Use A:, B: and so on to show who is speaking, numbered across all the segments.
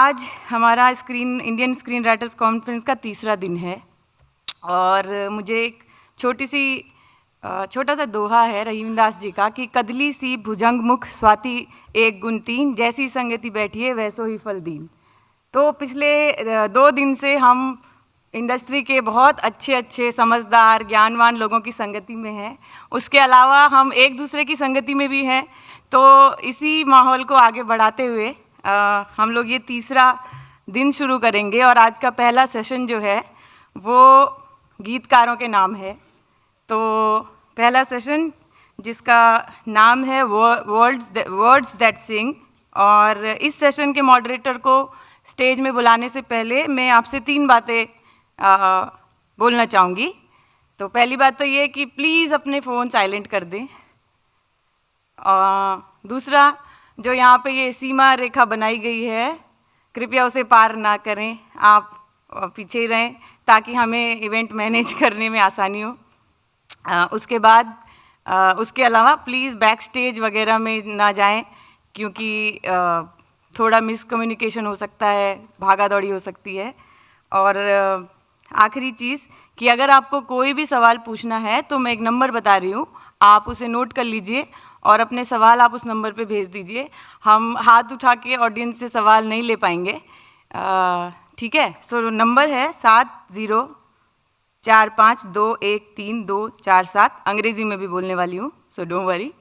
A: आज हमारा Indian screen writers conference का तीसरा दिन है और मुझे एक छोटा सा दोहा है रहीमदास जी का कि कदली सी भुजंग मुख स्वाति एक गुण तीन, जैसी संगति बैठिए वैसो ही फल दीन। तो पिछले 2 दिन से हम इंडस्ट्री के बहुत अच्छे समझदार ज्ञानवान लोगों की संगति में हैं। उसके अलावा हम एक दूसरे की संगति में भी हैं। तो इसी माहौल को आगे बढ़ाते हुए हम लोग ये तीसरा दिन शुरू करेंगे और आज का पहला सेशन जो है वो गीतकारों के नाम है। तो पहला सेशन जिसका नाम है वर्ड्स दैट सिंग, और इस सेशन के मॉडरेटर को स्टेज में बुलाने से पहले मैं आपसे 3 बातें बोलना चाहूँगी। तो पहली बात तो ये कि प्लीज़ अपने फ़ोन साइलेंट कर दें। दूसरा, जो यहाँ पे ये सीमा रेखा बनाई गई है कृपया उसे पार ना करें, आप पीछे ही रहें ताकि हमें इवेंट मैनेज करने में आसानी हो। उसके बाद उसके अलावा प्लीज़ बैक स्टेज वगैरह में ना जाएं क्योंकि थोड़ा मिसकम्युनिकेशन हो सकता है, भागा दौड़ी हो सकती है। और आखिरी चीज़ कि अगर आपको कोई भी सवाल पूछना है तो मैं एक नंबर बता रही हूँ, आप उसे नोट कर लीजिए और अपने सवाल आप उस नंबर पे भेज दीजिए। हम हाथ उठा के ऑडियंस से सवाल नहीं ले पाएंगे, ठीक है। सो नंबर है 7045213247। अंग्रेजी में भी बोलने वाली हूँ, सो डोंट वरी।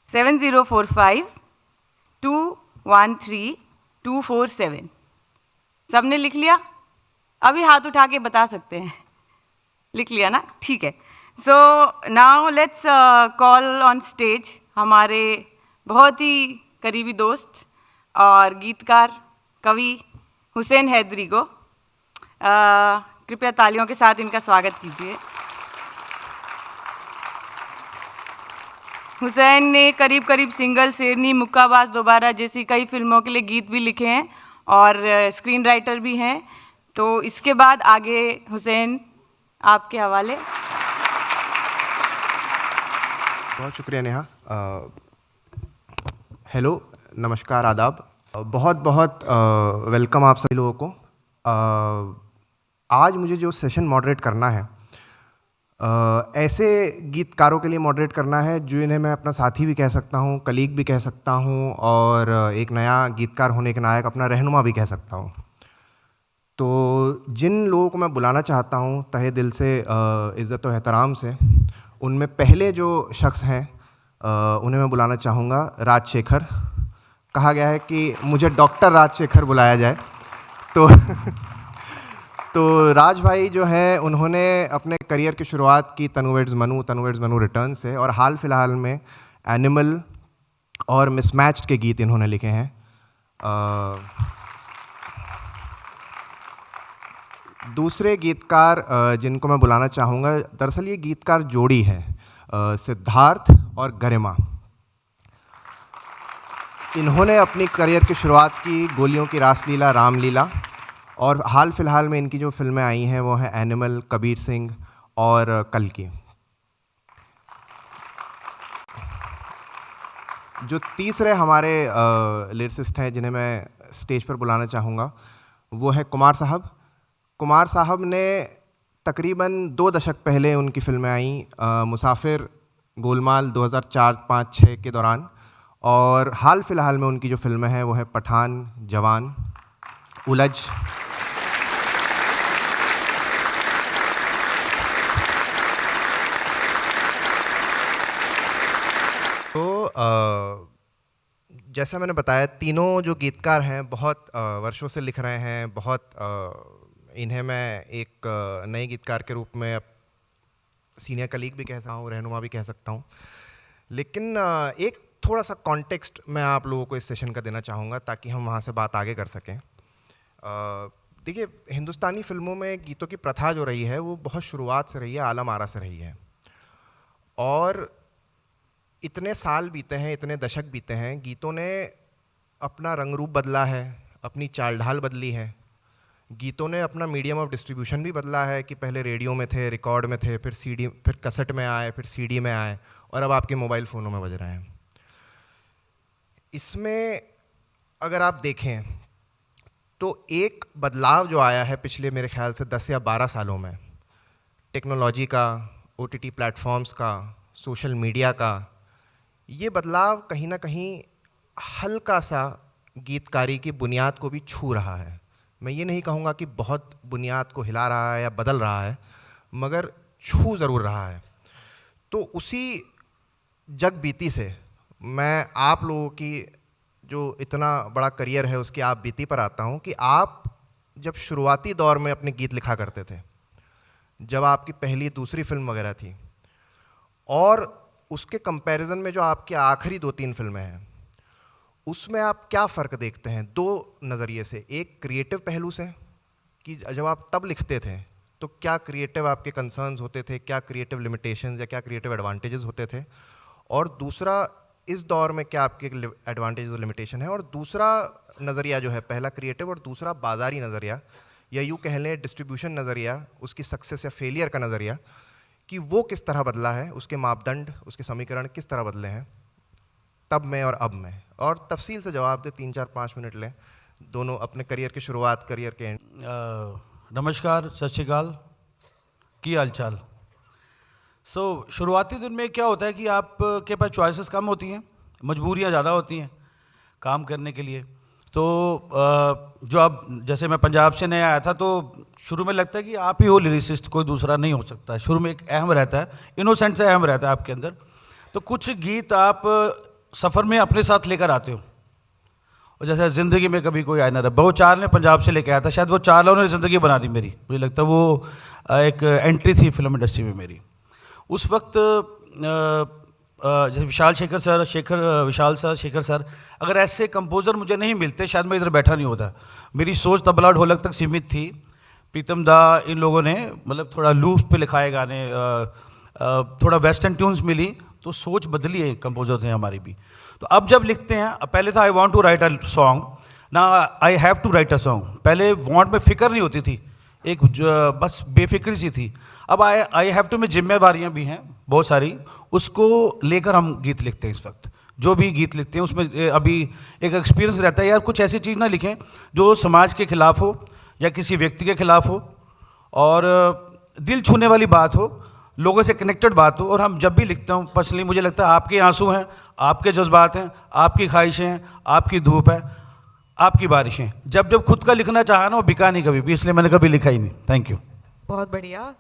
A: 7045213247। सबने लिख लिया? अभी हाथ उठा के बता सकते हैं। लिख लिया ना? ठीक है। So now let's call on stage हमारे बहुत ही करीबी दोस्त और गीतकार कवि हुसैन हैदरी को। कृपया तालियों के साथ इनका स्वागत कीजिए। हुसैन ने करीब सिंगल, शेरनी, मुक्काबाज, दोबारा जैसी कई फिल्मों के लिए गीत भी लिखे हैं और स्क्रीन राइटर भी हैं। तो इसके बाद आगे हुसैन आपके हवाले।
B: बहुत शुक्रिया नेहा। हेलो, नमस्कार, आदाब। बहुत वेलकम आप सभी लोगों को। आज मुझे जो सेशन मॉडरेट करना है ऐसे गीतकारों के लिए मॉडरेट करना है जो इन्हें मैं अपना साथी भी कह सकता हूँ, कलीग भी कह सकता हूँ और एक नया गीतकार होने के नायक अपना रहनुमा भी कह सकता हूँ। तो जिन लोगों को मैं बुलाना चाहता हूँ तहे दिल से, इज़्ज़त और एहतराम से, उनमें पहले जो शख्स हैं उन्हें मैं बुलाना चाहूँगा राजशेखर। कहा गया है कि मुझे डॉक्टर राजशेखर बुलाया जाए। तो राज भाई जो हैं उन्होंने अपने करियर की शुरुआत की तनु वेड्स मनु रिटर्न से, और हाल फिलहाल में एनिमल और मिसमैच्ड के गीत इन्होंने लिखे हैं। दूसरे गीतकार जिनको मैं बुलाना चाहूँगा, दरअसल ये गीतकार जोड़ी है, सिद्धार्थ और गरिमा। इन्होंने अपनी करियर की शुरुआत की गोलियों की रासलीला, रामलीला, और हाल फिलहाल में इनकी जो फिल्में आई हैं वो हैं एनिमल, कबीर सिंह और कल्कि। जो तीसरे हमारे लिरिसिस्ट हैं जिन्हें मैं स्टेज पर बुलाना चाहूँगा वो है कुमार साहब। कुमार साहब ने तकरीबन 2 दशक पहले उनकी फिल्में आई, मुसाफिर, गोलमाल 2004-5-6 के दौरान, और हाल फिलहाल में उनकी जो फिल्में हैं वो है पठान, जवान, उलझ। तो जैसा मैंने बताया, तीनों जो गीतकार हैं बहुत वर्षों से लिख रहे हैं। इन्हें मैं एक नए गीतकार के रूप में सीनियर कलीग भी कह सकता हूँ, रहनुमा भी कह सकता हूँ। लेकिन एक थोड़ा सा कॉन्टेक्स्ट मैं आप लोगों को इस सेशन का देना चाहूँगा ताकि हम वहाँ से बात आगे कर सकें। देखिए, हिंदुस्तानी फिल्मों में गीतों की प्रथा जो रही है वो बहुत शुरुआत से रही है, आलम आरा से रही है, और इतने साल बीते हैं, इतने दशक बीते हैं, गीतों ने अपना रंग रूप बदला है, अपनी चाल ढाल बदली है। गीतों ने अपना मीडियम ऑफ डिस्ट्रीब्यूशन भी बदला है कि पहले रेडियो में थे, रिकॉर्ड में थे, फिर सीडी, फिर कैसेट में आए, फिर सीडी में आए, और अब आपके मोबाइल फ़ोनों में बज रहे हैं। इसमें अगर आप देखें तो एक बदलाव जो आया है पिछले मेरे ख्याल से 10 या 12 सालों में, टेक्नोलॉजी का, OTT प्लेटफॉर्म्स का, सोशल मीडिया का, ये बदलाव कहीं ना कहीं हल्का सा गीतकारी की बुनियाद को भी छू रहा है। मैं ये नहीं कहूँगा कि बहुत बुनियाद को हिला रहा है या बदल रहा है, मगर छू ज़रूर रहा है। तो उसी जग बीती से मैं आप लोगों की जो इतना बड़ा करियर है उसकी आप बीती पर आता हूँ कि आप जब शुरुआती दौर में अपने गीत लिखा करते थे, जब आपकी पहली दूसरी फिल्म वगैरह थी, और उसके कंपैरिजन में जो आपकी आखिरी 2-3 फिल्में हैं, उसमें आप क्या फ़र्क देखते हैं? 2 नज़रिए से, एक क्रिएटिव पहलू से कि जब आप तब लिखते थे तो क्या क्रिएटिव आपके कंसर्न्स होते थे, क्या क्रिएटिव लिमिटेशंस या क्या क्रिएटिव एडवांटेजेस होते थे, और दूसरा इस दौर में क्या आपके एडवांटेज और लिमिटेशन है, और दूसरा नज़रिया जो है, पहला क्रिएटिव और दूसरा बाज़ारी नज़रिया, या यूँ कह लें डिस्ट्रीब्यूशन नज़रिया, उसकी सक्सेस या फेलियर का नज़रिया, कि वो किस तरह बदला है, उसके मापदंड, उसके समीकरण किस तरह बदले हैं तब में और अब में। और तफसील से जवाब दे, 3-4-5 मिनट लें, दोनों अपने करियर की शुरुआत, करियर के एंड।
C: नमस्कार, सत श्रीकाल, की हाल चाल। शुरुआती दिन में क्या होता है कि आपके पास चॉइसेस कम होती हैं, मजबूरियां ज़्यादा होती हैं काम करने के लिए। तो जो अब जैसे मैं पंजाब से नया आया था, तो शुरू में लगता है कि आप ही हो लिरिसिस्ट, कोई दूसरा नहीं हो सकता। शुरू में एक अहम रहता है, इनोसेंट से अहम रहता है आपके अंदर। तो कुछ गीत आप सफ़र में अपने साथ लेकर आते हो, और जैसे ज़िंदगी में कभी कोई आया ना रहा, वो 4 ने पंजाब से लेके आया था, शायद वो 4 लोगों ने ज़िंदगी बना दी मेरी। मुझे लगता है वो एक एंट्री थी फिल्म इंडस्ट्री में मेरी। उस वक्त जैसे विशाल शेखर सर, अगर ऐसे कंपोज़र मुझे नहीं मिलते, शायद मैं इधर बैठा नहीं होता। मेरी सोच तबला ढोलक तक सीमित थी। प्रीतम दा, इन लोगों ने मतलब थोड़ा लूप पे लिखाए गाने, थोड़ा वेस्टर्न ट्यून्स मिली, तो सोच बदली है कंपोजर्स ने हमारी भी। तो अब जब लिखते हैं, पहले था I want to write a song, ना I have to write a song. पहले वांट में फिक्र नहीं होती थी, एक बस बेफिक्री सी थी। अब आई हैव टू में जिम्मेवारियां भी हैं बहुत सारी, उसको लेकर हम गीत लिखते हैं। इस वक्त जो भी गीत लिखते हैं उसमें अभी एक एक्सपीरियंस रहता है, यार कुछ ऐसी चीज़ ना लिखें जो समाज के खिलाफ हो या किसी व्यक्ति के खिलाफ हो, और दिल छूने वाली बात हो, लोगों से कनेक्टेड बात हो। और हम जब भी लिखते हूँ, पर्सनली मुझे लगता है आपके आंसू हैं, आपके जज्बात हैं, आपकी ख्वाहिशें हैं, आपकी धूप है, आपकी बारिशें। जब जब खुद का लिखना चाहा ना, वो बिका नहीं कभी भी, इसलिए मैंने कभी लिखा ही नहीं। Thank you.
D: बहुत बढ़िया।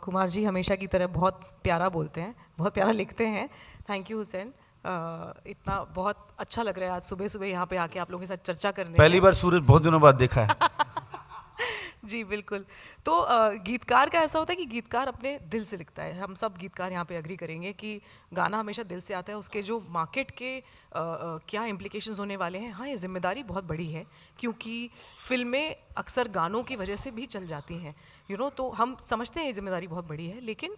D: कुमार जी हमेशा की तरह बहुत प्यारा बोलते हैं, बहुत प्यारा लिखते हैं। Thank you Hussain. इतना बहुत अच्छा लग रहा है आज सुबह सुबह यहाँ पे आके आप लोगों के साथ चर्चा करने।
C: पहली बार सूरज बहुत दिनों बाद देखा है।
D: जी बिल्कुल। तो गीतकार का ऐसा होता है कि गीतकार अपने दिल से लिखता है। हम सब गीतकार यहाँ पे एग्री करेंगे कि गाना हमेशा दिल से आता है। उसके जो मार्केट के क्या इम्प्लिकेशंस होने वाले हैं, हाँ, ये जिम्मेदारी बहुत बड़ी है, क्योंकि फिल्में अक्सर गानों की वजह से भी चल जाती हैं, तो हम समझते हैं ये जिम्मेदारी बहुत बड़ी है। लेकिन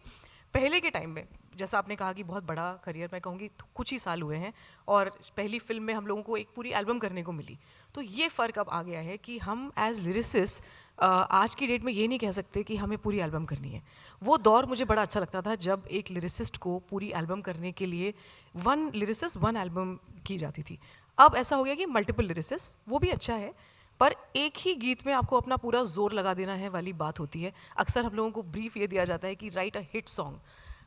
D: पहले के टाइम में, जैसा आपने कहा कि बहुत बड़ा करियर, मैं कहूँगी कुछ ही साल हुए हैं, और पहली फिल्म में हम लोगों को एक पूरी एल्बम करने को मिली। तो ये फ़र्क अब आ गया है कि हम एज लिरिसिस्ट आज की डेट में ये नहीं कह सकते कि हमें पूरी एल्बम करनी है। वो दौर मुझे बड़ा अच्छा लगता था जब एक लिरिसिस्ट को पूरी एल्बम करने के लिए 1 लिरिसिस्ट 1 एल्बम की जाती थी। अब ऐसा हो गया कि मल्टीपल लिरिसिस्ट, वो भी अच्छा है, पर एक ही गीत में आपको अपना पूरा जोर लगा देना है वाली बात होती है। अक्सर हम लोगों को ब्रीफ ये दिया जाता है कि right a hit song.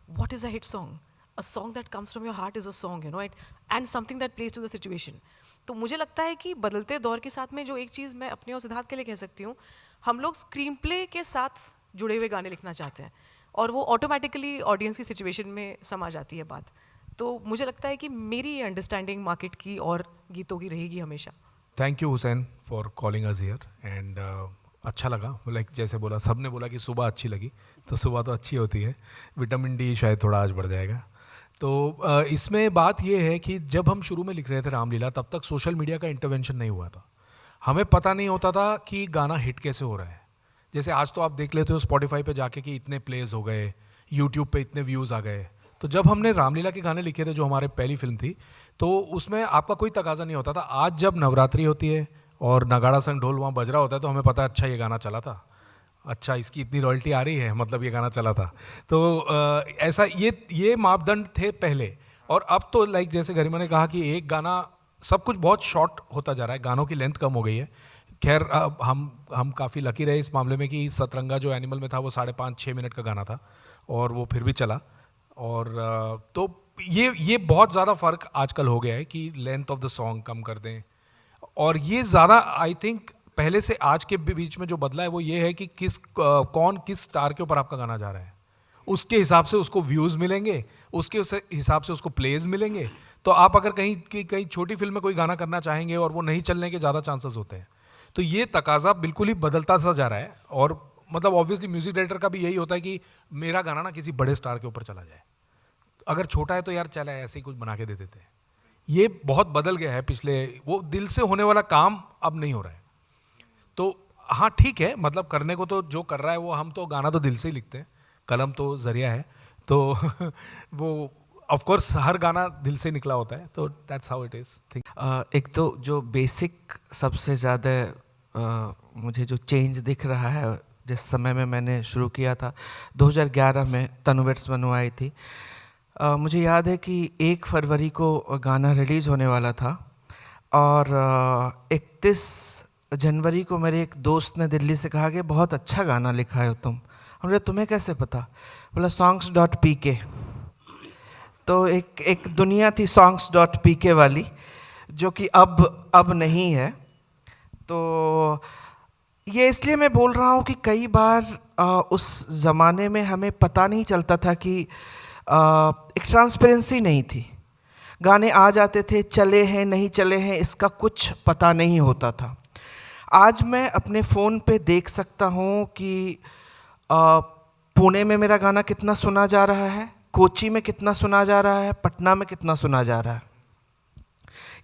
D: What is a hit song? A song that comes from your heart is a song, and something that plays to the situation. तो मुझे लगता है कि बदलते दौर के साथ में जो एक चीज़ मैं अपने और सिद्धार्थ के लिए कह सकती हूँ, हम लोग स्क्रीन प्ले के साथ जुड़े हुए गाने लिखना चाहते हैं, और वो ऑटोमेटिकली ऑडियंस की सिचुएशन में समा जाती है बात। तो मुझे लगता है कि मेरी अंडरस्टैंडिंग मार्केट की और गीतों की रहेगी हमेशा।
E: Thank you Hussain for calling us here, and अच्छा लगा। लाइक जैसे बोला, सबने बोला कि सुबह अच्छी लगी, तो सुबह तो अच्छी होती है। विटामिन डी शायद थोड़ा आज बढ़ जाएगा। तो इसमें बात ये है कि जब हम शुरू में लिख रहे थे रामलीला, तब तक सोशल मीडिया का इंटरवेंशन नहीं हुआ था। हमें पता नहीं होता था कि गाना हिट कैसे हो रहा है। जैसे आज तो आप देख लेते हो स्पॉटिफाई पे जाके कि इतने प्लेज हो गए, यूट्यूब पे इतने व्यूज़ आ गए। तो जब हमने रामलीला के गाने लिखे थे, जो हमारे पहली फिल्म थी, तो उसमें आपका कोई तकाजा नहीं होता था। आज जब नवरात्रि होती है और नगाड़ा संग ढोल वहाँ बज रहा होता है, तो हमें पता है अच्छा ये गाना चला था, अच्छा इसकी इतनी रॉयल्टी आ रही है, मतलब ये गाना चला था। तो ऐसा ये मापदंड थे पहले। और अब तो लाइक जैसे गरिमा ने कहा कि एक गाना, सब कुछ बहुत शॉर्ट होता जा रहा है, गानों की लेंथ कम हो गई है। खैर हम काफ़ी लकी रहे इस मामले में कि सतरंगा जो एनिमल में था वो 5.5-6 मिनट का गाना था और वो फिर भी चला। और तो ये बहुत ज़्यादा फ़र्क आजकल हो गया है कि लेंथ ऑफ द सॉन्ग कम कर दें। और ये ज़्यादा आई थिंक पहले से आज के बीच में जो बदला है वो ये है कि कौन किस स्टार के ऊपर आपका गाना जा रहा है, उसके हिसाब से उसको व्यूज़ मिलेंगे, उसके हिसाब से उसको प्लेज मिलेंगे। तो आप अगर कहीं छोटी फिल्म में कोई गाना करना चाहेंगे और वो नहीं चलने के ज़्यादा चांसेस होते हैं। तो ये तकाजा बिल्कुल ही बदलता सा जा रहा है। और मतलब ऑब्वियसली म्यूजिक डायरेक्टर का भी यही होता है कि मेरा गाना ना किसी बड़े स्टार के ऊपर चला जाए, अगर छोटा है तो यार चला ऐसे ही कुछ बना के दे देते हैं। ये बहुत बदल गया है पिछले, वो दिल से होने वाला काम अब नहीं हो रहा है। तो हाँ ठीक है, मतलब करने को तो जो कर रहा है वो, हम तो गाना तो दिल से ही लिखते हैं, कलम तो जरिया है, तो वो ऑफ कोर्स हर गाना दिल से निकला होता है, तो दैट्स हाउ इट इज।
F: एक तो जो बेसिक सबसे ज़्यादा मुझे जो चेंज दिख रहा है, जिस समय में मैंने शुरू किया था 2011 में तनुवेट्स बनवाई थी, मुझे याद है कि 1 फरवरी को गाना रिलीज़ होने वाला था और 31 जनवरी को मेरे एक दोस्त ने दिल्ली से कहा कि बहुत अच्छा गाना लिखा है तुम। हमने तुम्हें कैसे पता? बोला songs.pk। तो एक दुनिया थी songs.pk वाली, जो कि अब नहीं है। तो ये इसलिए मैं बोल रहा हूँ कि कई बार उस ज़माने में हमें पता नहीं चलता था कि एक ट्रांसपेरेंसी नहीं थी। गाने आ जाते थे, चले हैं नहीं चले हैं इसका कुछ पता नहीं होता था। आज मैं अपने फ़ोन पे देख सकता हूँ कि पुणे में मेरा गाना कितना सुना जा रहा है, कोची में कितना सुना जा रहा है, पटना में कितना सुना जा रहा है।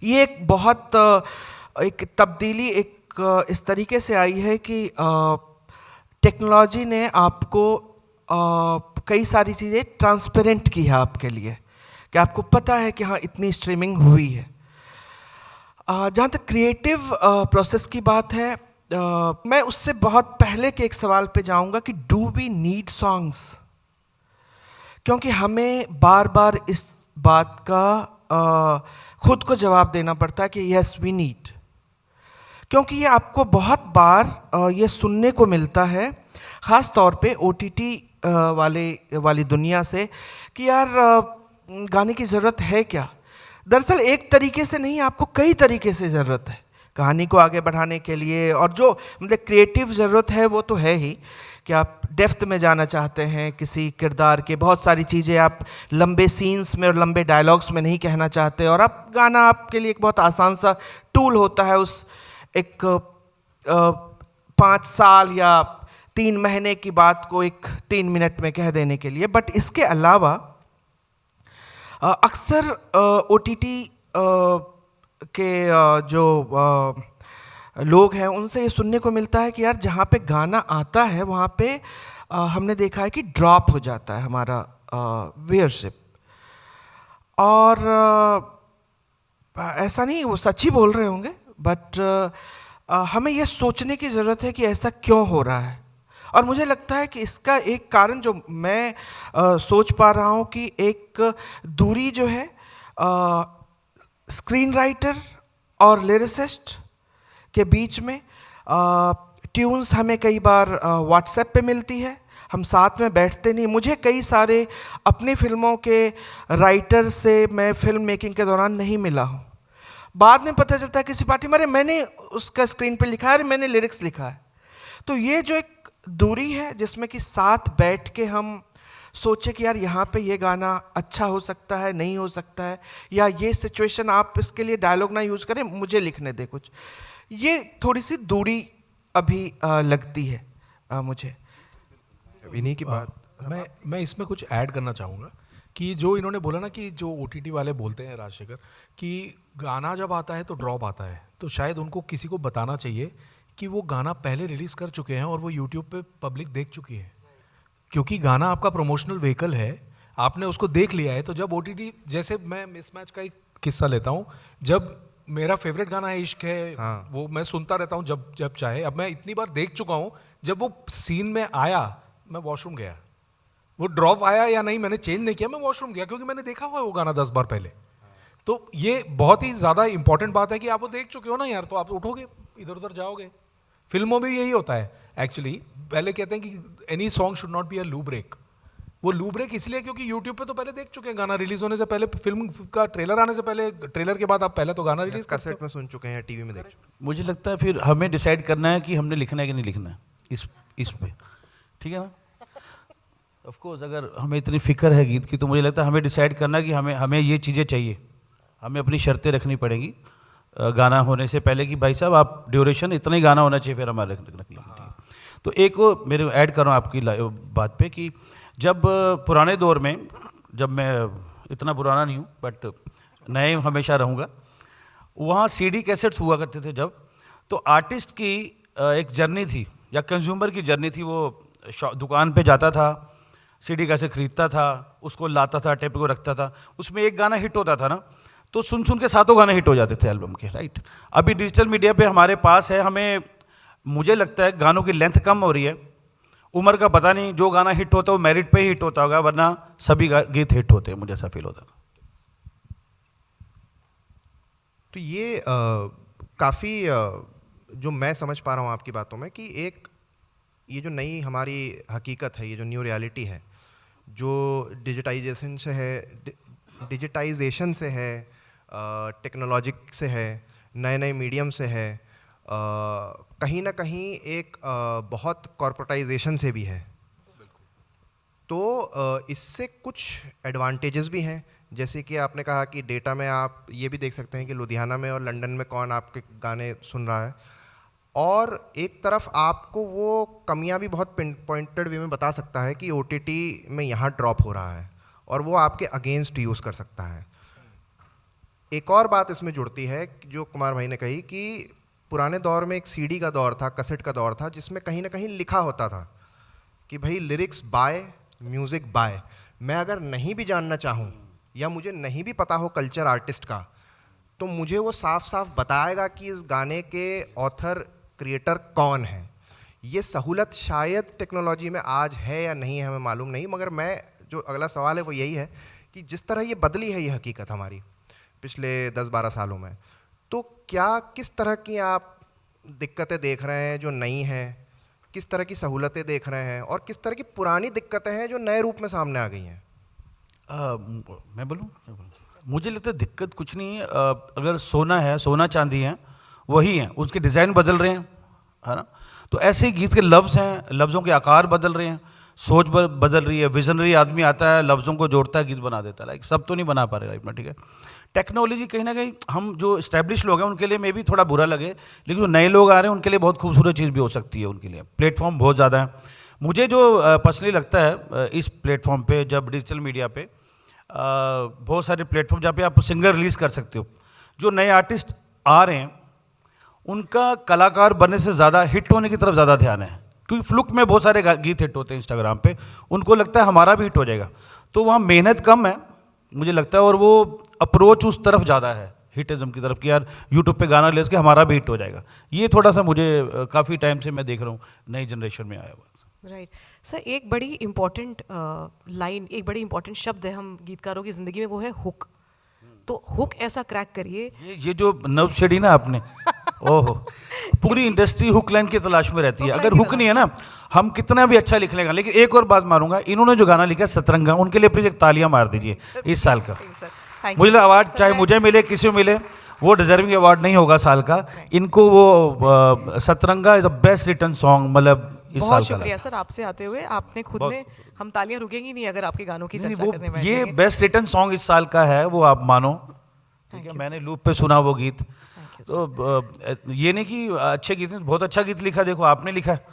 F: ये एक बहुत एक तब्दीली एक इस तरीके से आई है कि टेक्नोलॉजी ने आपको कई सारी चीज़ें ट्रांसपेरेंट की है आपके लिए, कि आपको पता है कि हाँ इतनी स्ट्रीमिंग हुई है। जहाँ तक क्रिएटिव प्रोसेस की बात है, मैं उससे बहुत पहले के एक सवाल पे जाऊँगा कि डू वी नीड सॉन्ग्स? क्योंकि हमें बार बार इस बात का खुद को जवाब देना पड़ता है कि यस वी नीड। क्योंकि ये आपको बहुत बार ये सुनने को मिलता है, ख़ास तौर पे OTT वाली दुनिया से, कि यार गाने की ज़रूरत है क्या? दरअसल एक तरीके से नहीं, आपको कई तरीके से ज़रूरत है कहानी को आगे बढ़ाने के लिए। और जो मतलब क्रिएटिव ज़रूरत है वो तो है ही, कि आप डेप्थ में जाना चाहते हैं किसी किरदार के, बहुत सारी चीज़ें आप लंबे सीन्स में और लंबे डायलॉग्स में नहीं कहना चाहते, और आप गाना आपके लिए एक बहुत आसान सा टूल होता है उस एक 5 साल या 3 महीने की बात को एक 3 मिनट में कह देने के लिए। बट इसके अलावा अक्सर OTT के जो लोग हैं उनसे ये सुनने को मिलता है कि यार जहाँ पे गाना आता है वहाँ पे हमने देखा है कि ड्रॉप हो जाता है हमारा व्यूअरशिप। और ऐसा नहीं, वो सच ही बोल रहे होंगे, बट हमें ये सोचने की ज़रूरत है कि ऐसा क्यों हो रहा है। और मुझे लगता है कि इसका एक कारण जो मैं सोच पा रहा हूँ कि एक दूरी जो है स्क्रीन राइटर और लिरिसिस्ट के बीच में। ट्यून्स हमें कई बार व्हाट्सएप पे मिलती है, हम साथ में बैठते नहीं। मुझे कई सारे अपनी फिल्मों के राइटर से मैं फिल्म मेकिंग के दौरान नहीं मिला हूँ। बाद में पता चलता है किसी पार्टी में, अरे मैंने उसका स्क्रीन पे लिखा है, अरे मैंने लिरिक्स लिखा है। तो ये जो एक दूरी है जिसमें कि साथ बैठ के हम सोचे कि यार यहाँ पे ये गाना अच्छा हो सकता है, नहीं हो सकता है, या ये सिचुएशन आप इसके लिए डायलॉग ना यूज़ करें, मुझे लिखने दे कुछ। ये थोड़ी सी दूरी अभी लगती है मुझे।
B: इन्हीं की बात
E: मैं इसमें कुछ ऐड करना चाहूँगा कि जो इन्होंने बोला ना कि जो OTT वाले बोलते हैं राजशेखर, कि गाना जब आता है तो ड्रॉप आता है, तो शायद उनको किसी को बताना चाहिए कि वो गाना पहले रिलीज़ कर चुके हैं और वो YouTube पे पब्लिक देख चुकी है। क्योंकि गाना आपका प्रमोशनल व्हीकल है, आपने उसको देख लिया है। तो जब OTT, जैसे मैं मिसमैच का एक किस्सा लेता हूँ, जब मेरा फेवरेट गाना है इश्क है,
B: हाँ।
E: वो मैं सुनता रहता हूँ जब चाहे। अब मैं इतनी बार देख चुका हूँ, जब वो सीन में आया मैं वॉशरूम गया, वो ड्रॉप आया या नहीं मैंने चेंज नहीं किया, मैं वॉशरूम गया, क्योंकि मैंने देखा हुआ है वो गाना 10 बार पहले। तो ये बहुत ही ज़्यादा इंपॉर्टेंट बात है कि आप वो देख चुके हो ना यार, तो आप उठोगे, इधर उधर जाओगे। फिल्मों में यही होता है एक्चुअली। पहले कहते हैं कि any song should not be a लू ब्रेक। वो लू ब्रेक इसलिए क्योंकि यूट्यूब पे तो पहले देख चुके हैं, गाना रिलीज होने से पहले, फिल्म का ट्रेलर आने से पहले, ट्रेलर के बाद आप पहले तो गाना रिलीज
B: कैसेट में सुन चुके हैं, टीवी में देख चुके हैं।
C: मुझे लगता है फिर हमें डिसाइड करना है कि हमने लिखना है कि नहीं लिखना है इस पे, ठीक है ना। ऑफ कोर्स अगर हमें इतनी फिक्र है गीत की तो मुझे लगता है हमें डिसाइड करना है कि हमें ये चीज़ें चाहिए, हमें अपनी शर्तें रखनी पड़ेंगी गाना होने से पहले कि भाई साहब आप ड्यूरेशन इतना ही गाना होना चाहिए, फिर हमारे रख लेंगे। तो एक वो मेरे ऐड कर रहा हूँ आपकी बात पे कि जब पुराने दौर में, जब मैं इतना पुराना नहीं हूँ बट नए हमेशा रहूँगा, वहाँ सीडी कैसेट्स हुआ करते थे जब, तो आर्टिस्ट की एक जर्नी थी या कंज्यूमर की जर्नी थी। वो दुकान पे जाता था, सीडी कैसेट खरीदता था, उसको लाता था, टेप को रखता था, उसमें एक गाना हिट होता था ना, तो सुन सुन के सातों गाने हिट हो जाते थे एल्बम के, राइट। अभी डिजिटल मीडिया पे हमारे पास है, हमें मुझे लगता है गानों की लेंथ कम हो रही है, उम्र का पता नहीं, जो गाना हिट होता है वो मेरिट पे ही हिट होता होगा, वरना सभी गीत हिट होते हैं, मुझे ऐसा फील होता है।
B: तो ये काफ़ी जो मैं समझ पा रहा हूँ आपकी बातों में कि एक ये जो नई हमारी हकीकत है, ये जो न्यू रियलिटी है, जो डिजिटाइजेशन से है, टेक्नोलॉजी से है, नए नए मीडियम से है, कहीं ना कहीं एक बहुत कॉर्पोरेटाइजेशन से भी है। तो इससे कुछ एडवांटेजेस भी हैं, जैसे कि आपने कहा कि डेटा में आप ये भी देख सकते हैं कि लुधियाना में और लंदन में कौन आपके गाने सुन रहा है, और एक तरफ आपको वो कमियां भी बहुत पॉइंटेड वे में बता सकता है कि OTT में यहाँ ड्रॉप हो रहा है और वो आपके अगेंस्ट यूज़ कर सकता है। एक और बात इसमें जुड़ती है जो कुमार भाई ने कही कि पुराने दौर में एक CD का दौर था, कैसेट का दौर था, जिसमें कहीं ना कहीं लिखा होता था कि भाई लिरिक्स बाय, म्यूज़िक बाय। मैं अगर नहीं भी जानना चाहूँ या मुझे नहीं भी पता हो कल्चर आर्टिस्ट का, तो मुझे वो साफ साफ बताएगा कि इस गाने के ऑथर क्रिएटर कौन है। ये सहूलत शायद टेक्नोलॉजी में आज है या नहीं है हमें मालूम नहीं, मगर मैं जो अगला सवाल है वो यही है कि जिस तरह ये बदली है ये हकीकत हमारी पिछले 10-12 सालों में, तो क्या किस तरह की आप दिक्कतें देख रहे हैं जो नई हैं, किस तरह की सहूलतें देख रहे हैं, और किस तरह की पुरानी दिक्कतें हैं जो नए रूप में सामने आ गई हैं?
C: मैं बोलूँ, मुझे लगता है दिक्कत कुछ नहीं है। अगर सोना है, सोना चांदी है, वही है, उसके डिज़ाइन बदल रहे हैं, है ना। तो ऐसे ही गीत के लफ्ज़ हैं, लफ्ज़ों के आकार बदल रहे हैं, सोच बदल रही है। विजनरी आदमी आता है, लफ्ज़ों को जोड़ता है, गीत बना देता है। लाइक सब तो नहीं बना पा रहे लाइफ में, ठीक है। टेक्नोलॉजी कहीं ना कहीं हम जो इस्टेब्लिश लोग हैं उनके लिए मे भी थोड़ा बुरा लगे, लेकिन जो नए लोग आ रहे हैं उनके लिए बहुत खूबसूरत चीज़ भी हो सकती है। उनके लिए प्लेटफॉर्म बहुत ज़्यादा है। मुझे जो पर्सनली लगता है इस प्लेटफॉर्म पे, जब डिजिटल मीडिया पे बहुत सारे प्लेटफॉर्म जहाँ पे आप सिंगर रिलीज़ कर सकते हो, जो नए आर्टिस्ट आ रहे हैं उनका कलाकार बनने से ज़्यादा हिट होने की तरफ ज़्यादा ध्यान है, क्योंकि फ्लुक में बहुत सारे गीत हिट होते हैं इंस्टाग्राम पे, उनको लगता है हमारा भी हिट हो जाएगा, तो वहाँ मेहनत कम है मुझे लगता है, और वो अप्रोच उस तरफ ज़्यादा है हिटिज़म की तरफ कि यार यूट्यूब पे गाना ले के हमारा भी हिट हो जाएगा। ये थोड़ा सा मुझे काफ़ी टाइम से मैं देख रहा हूँ नई जनरेशन में आया हुआ।
D: राइट सर, एक बड़ी इंपॉर्टेंट लाइन, एक बड़ी इंपॉर्टेंट शब्द है हम गीतकारों की ज़िंदगी में, वो है हुक। तो हुक ऐसा क्रैक करिए।
C: ये जो नव छेड़ी ना आपने, ओहो, पूरी इंडस्ट्री हुक लाइन की तलाश में रहती है। अगर हुक नहीं है ना, हम कितना भी अच्छा लिख लेगा। लेकिन एक और बात मारूंगा, इन्होंने जो गाना लिखा है सतरंगा, उनके लिए प्लीज एक तालियां मार दीजिए इस साल का। मुझे अवार्ड चाहे मुझे मिले, किसी को मिले, वो डिजर्विंग अवार्ड नहीं होगा साल का, इनको वो Satranga is the best written song मतलब इस साल का।
D: बहुत शुक्रिया सर आपसे आते हुए, आपने खुद ने, हम तालियां रुकेंगी नहीं अगर आपके गानों की चर्चा करने में।
C: ये बेस्ट रिटन सॉन्ग इस साल का है, वो आप मानो, ठीक है। मैंने लूप पे सुना वो गीत, तो ये नहीं कि अच्छे गीत, बहुत अच्छा गीत लिखा, देखो आपने लिखा है,